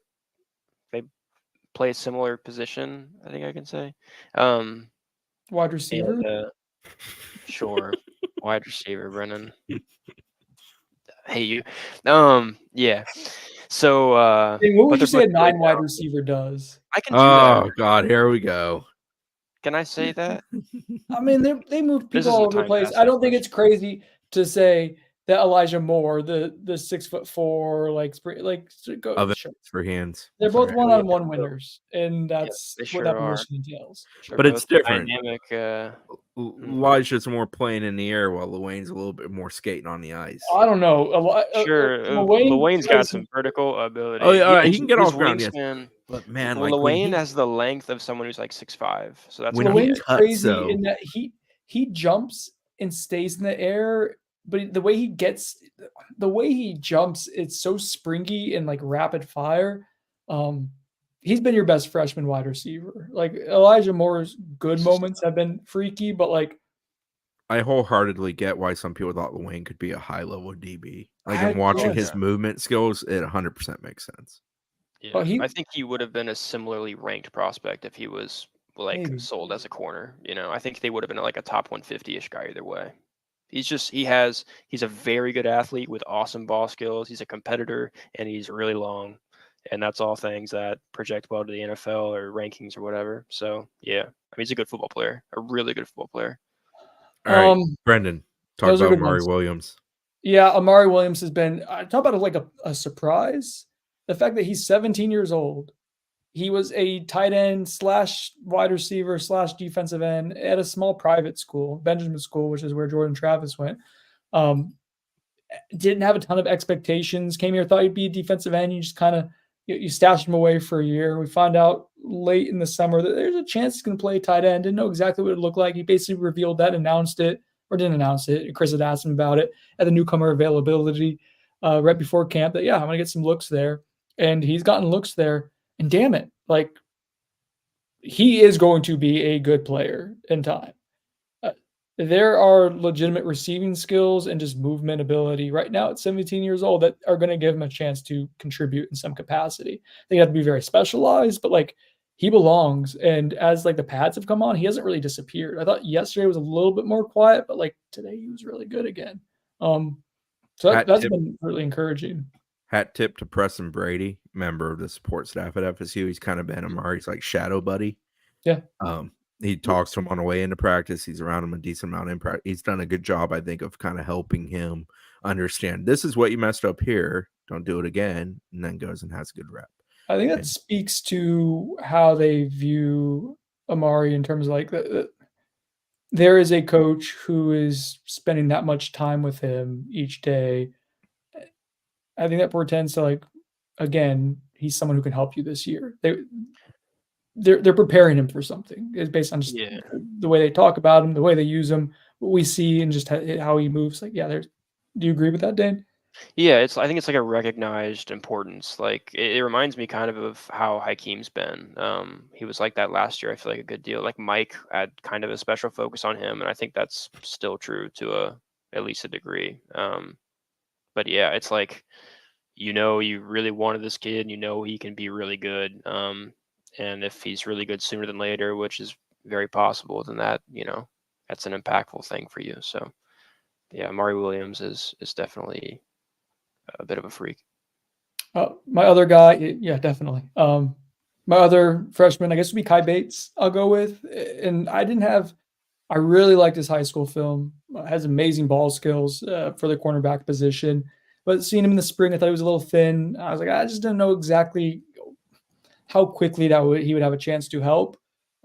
similar position, I think I can say. Wide receiver. And, sure, wide receiver, Brennan. Hey you. Yeah. So What would you say a both really 9 wide talented. receiver does? I can do that. Oh God, here we go. Can I say that? I mean, they moved This people all isn't over the time place. to I ask don't that think it's question. crazy to say that Elijah Moore, the 6'4", Of sure. for hands. They're both Right. one-on-one winners, and that's they what sure that are. position entails. They're But it's both different. dynamic. Elijah's more playing in the air while Lewayne's a little bit more skating on the ice. I don't know. Sure, Lewayne's got some vertical ability. Oh yeah, he His can get off ground. wingspan. Yes. But man, Well, like when Lewayne he, has the length of someone who's like 6'5", so that's when why he Lewayne's cuts, crazy though, in that he jumps and stays in the air, but the way he jumps, it's so springy and like rapid fire. He's been your best freshman wide receiver. Like Elijah Moore's good moments have been freaky, but like I wholeheartedly get why some people thought Lewayne could be a high level DB. Like I in watching guess. his movement skills, it 100% makes sense. Yeah, But I think he would have been a similarly ranked prospect if he was Maybe. sold as a corner. I think they would have been like a top 150-ish guy either way. He's a very good athlete with awesome ball skills. He's a competitor and he's really long. And that's all things that project well to the NFL or rankings or whatever. So yeah, I mean, he's a good football player, a really good football player. All right, Brendan, talk those are about good Amari ones. Williams. Yeah, Amari Williams has been talk about like a surprise. The fact that he's 17 years old. He was a tight end / wide receiver / defensive end at a small private school, Benjamin School, which is where Jordan Travis went. Didn't have a ton of expectations. Came here, thought he'd be a defensive end. You just kind of you stashed him away for a year. We found out late in the summer that there's a chance he's going to play tight end. Didn't know exactly what it looked like. He basically revealed that, announced it, or didn't announce it. Chris had asked him about it at the newcomer availability right before camp that, yeah, I'm going to get some looks there. And he's gotten looks there. And damn it, like he is going to be a good player in time. There are legitimate receiving skills and just movement ability right now at 17 years old that are going to give him a chance to contribute in some capacity. They have to be very specialized, but like he belongs. And as like the pads have come on, he hasn't really disappeared. I thought yesterday was a little bit more quiet, but like today he was really good again. So that's been really encouraging. Hat tip to Preston Brady, member of the support staff at FSU. He's kind of been Amari's like shadow buddy. Yeah. He talks to him on the way into practice. He's around him a decent amount in practice. He's done a good job, I think, of kind of helping him understand this is what you messed up here. Don't do it again. And then goes and has a good rep. I think that speaks to how they view Amari in terms of like there is a coach who is spending that much time with him each day. I think that portends to like, again, he's someone who can help you this year. They're preparing him for something. It's based on just the way they talk about him, the way they use him, what we see, and just how he moves. Like, yeah, do you agree with that, Dan? Yeah, I think it's like a recognized importance. Like it reminds me kind of how Hakeem's been. He was like that last year. I feel like a good deal. Like Mike had kind of a special focus on him, and I think that's still true to at least a degree. But yeah, it's like you really wanted this kid, he can be really good. And if he's really good sooner than later, which is very possible, then that's an impactful thing for you. So yeah, Mari Williams is definitely a bit of a freak. My other guy, yeah, definitely. My other freshman, I guess, would be Kai Bates. I'll go with, and I really liked his high school film. Has amazing ball skills for the cornerback position. But seeing him in the spring, I thought he was a little thin. I was like, I just didn't know exactly how quickly he would have a chance to help.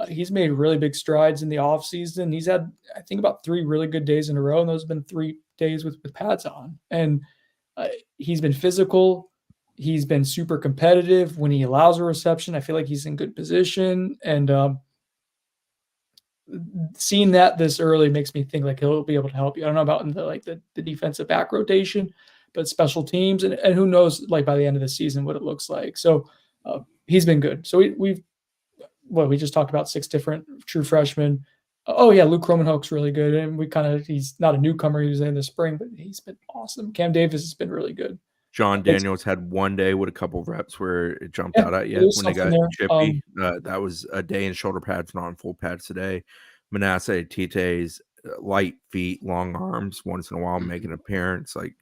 He's made really big strides in the offseason. He's had, I think, about 3 really good days in a row, and those have been 3 days with pads on. And he's been physical. He's been super competitive. When he allows a reception, I feel like he's in good position. And seeing that this early makes me think like he'll be able to help you. I don't know about in the defensive back rotation, but special teams and who knows like by the end of the season what it looks like. So he's been good. So we just talked about 6 different true freshmen. Oh yeah, Luke Kromenhoek's really good, and he's not a newcomer. He was in the spring, but he's been awesome. Cam Davis has been really good. John Daniels had one day with a couple of reps where it jumped out at you there's when they something got there. chippy. That was a day in shoulder pads, not in full pads today. Manasseh Tite's light feet, long arms, once in a while make an appearance. Like,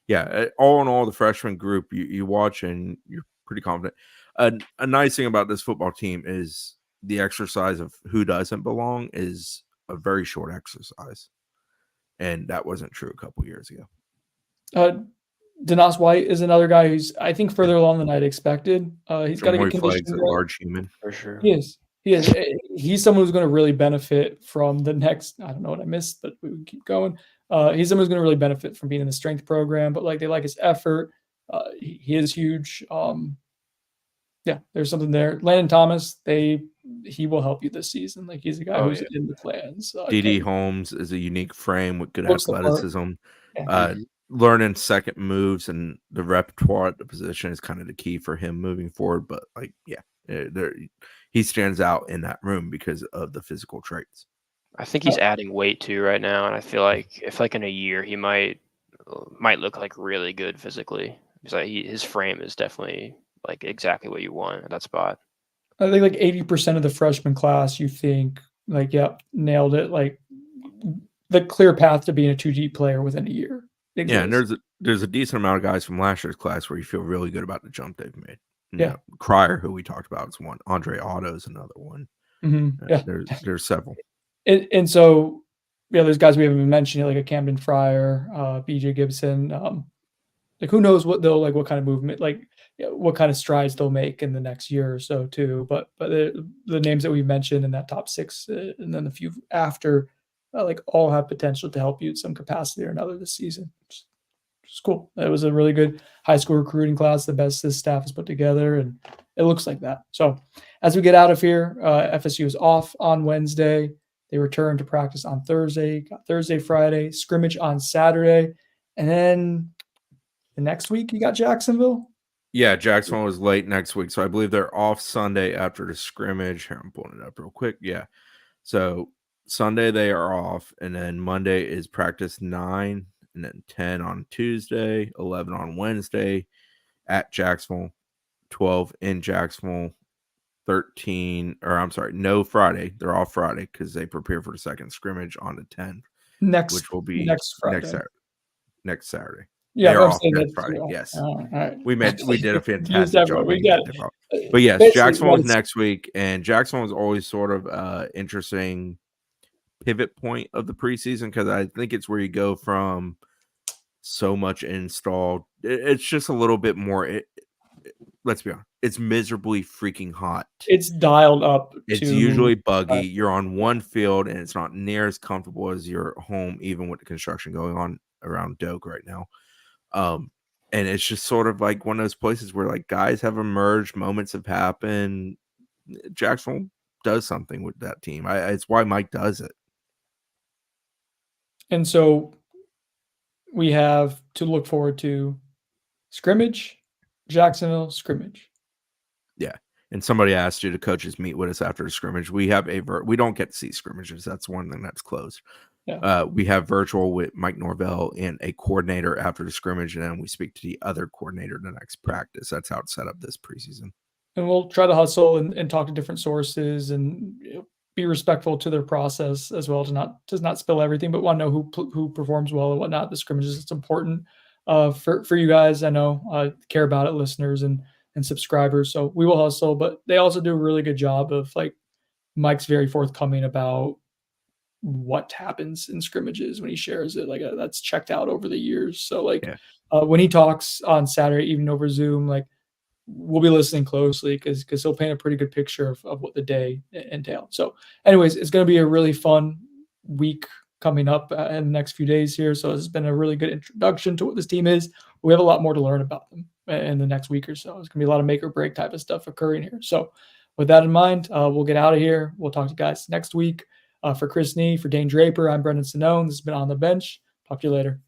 yeah, all in all, the freshman group you watch and you're pretty confident. A nice thing about this football team is the exercise of who doesn't belong is a very short exercise, and that wasn't true a couple years ago. Denos White is another guy who's, I think, further along than I'd expected. He's got to get Jamoy Flagg's conditioned a right. large human. For sure. He is. He's someone who's going to really benefit from the next. I don't know what I missed, but we would keep going. He's someone who's going to really benefit from being in the strength program. But they like his effort. He is huge. Yeah, there's something there. Landon Thomas, he will help you this season. Like he's a guy who's in the plans. D.D. Holmes is a unique frame with good Looks the part. athleticism. Yeah. Learning second moves and the repertoire at the position is kind of the key for him moving forward. But he stands out in that room because of the physical traits. I think he's adding weight too right now, and I feel like if in a year he might look like really good physically. Because his frame is definitely like exactly what you want at that spot. I think like 80% of the freshman class, you think nailed it. Like the clear path to being a 2G player within a year. Exists. Yeah, and there's a decent amount of guys from last year's class where you feel really good about the jump they've made. Cryer, who we talked about, is one. Andre Otto is another one. Mm-hmm. There's several. And so there's guys we haven't even mentioned, like a Camden Fryer, BJ Gibson. Who knows what kind of movement, what kind of strides they'll make in the next year or so too. But the names that we mentioned in that top 6, and then a few after, all have potential to help you in some capacity or another this season. Which is cool. It was a really good high school recruiting class, the best this staff has put together, and it looks like that. So as we get out of here, FSU is off on Wednesday. They return to practice on Thursday. Got Thursday, Friday, scrimmage on Saturday, and then the next week you got Jacksonville. Yeah, Jacksonville was late next week, so I believe they're off Sunday after the scrimmage. Here, I'm pulling it up real quick. Yeah, so Sunday they are off, and then Monday is practice 9, and then 10 on Tuesday, 11 on Wednesday at Jacksonville, 12 in Jacksonville, 13, or I'm sorry, no Friday. They're off Friday because they prepare for the second scrimmage on the 10th, which will be next Friday. Next Saturday. Yeah, they're off next Friday. Yes, all right. We did a fantastic job. We got it. But yes, Jacksonville is next week, and Jacksonville is always sort of interesting pivot point of the preseason because I think it's where you go from so much installed. It's just a little bit more. Let's be honest, it's miserably freaking hot. It's dialed up. It's usually buggy. You're on one field, and it's not near as comfortable as your home, even with the construction going on around Doak right now. And it's just sort of like one of those places where guys have emerged, moments have happened. Jacksonville does something with that team. It's why Mike does it. And so we have to look forward to scrimmage, Jacksonville scrimmage. Yeah. And somebody asked you to coaches meet with us after the scrimmage. We have we don't get to see scrimmages. That's one thing that's closed. Yeah. We have virtual with Mike Norvell and a coordinator after the scrimmage, and then we speak to the other coordinator the next practice. That's how it's set up this preseason. And we'll try to hustle and talk to different sources and be respectful to their process as well, to not spill everything, but want to know who performs well and whatnot. The scrimmages, it's important for you guys. I know care about it, listeners and subscribers. So we will hustle, but they also do a really good job of, like, Mike's very forthcoming about what happens in scrimmages when he shares it. Like, that's checked out over the years. So, like, Yeah. when he talks on Saturday evening over Zoom, like, we'll be listening closely because he'll paint a pretty good picture of what the day entails. So anyways, it's going to be a really fun week coming up in the next few days here. So it's been a really good introduction to what this team is. We have a lot more to learn about them in the next week or so. It's going to be a lot of make or break type of stuff occurring here. So with that in mind, we'll get out of here. We'll talk to you guys next week. For Chris Nee, for Dane Draper, I'm Brendan Sinone. This has been On the Bench. Talk to you later.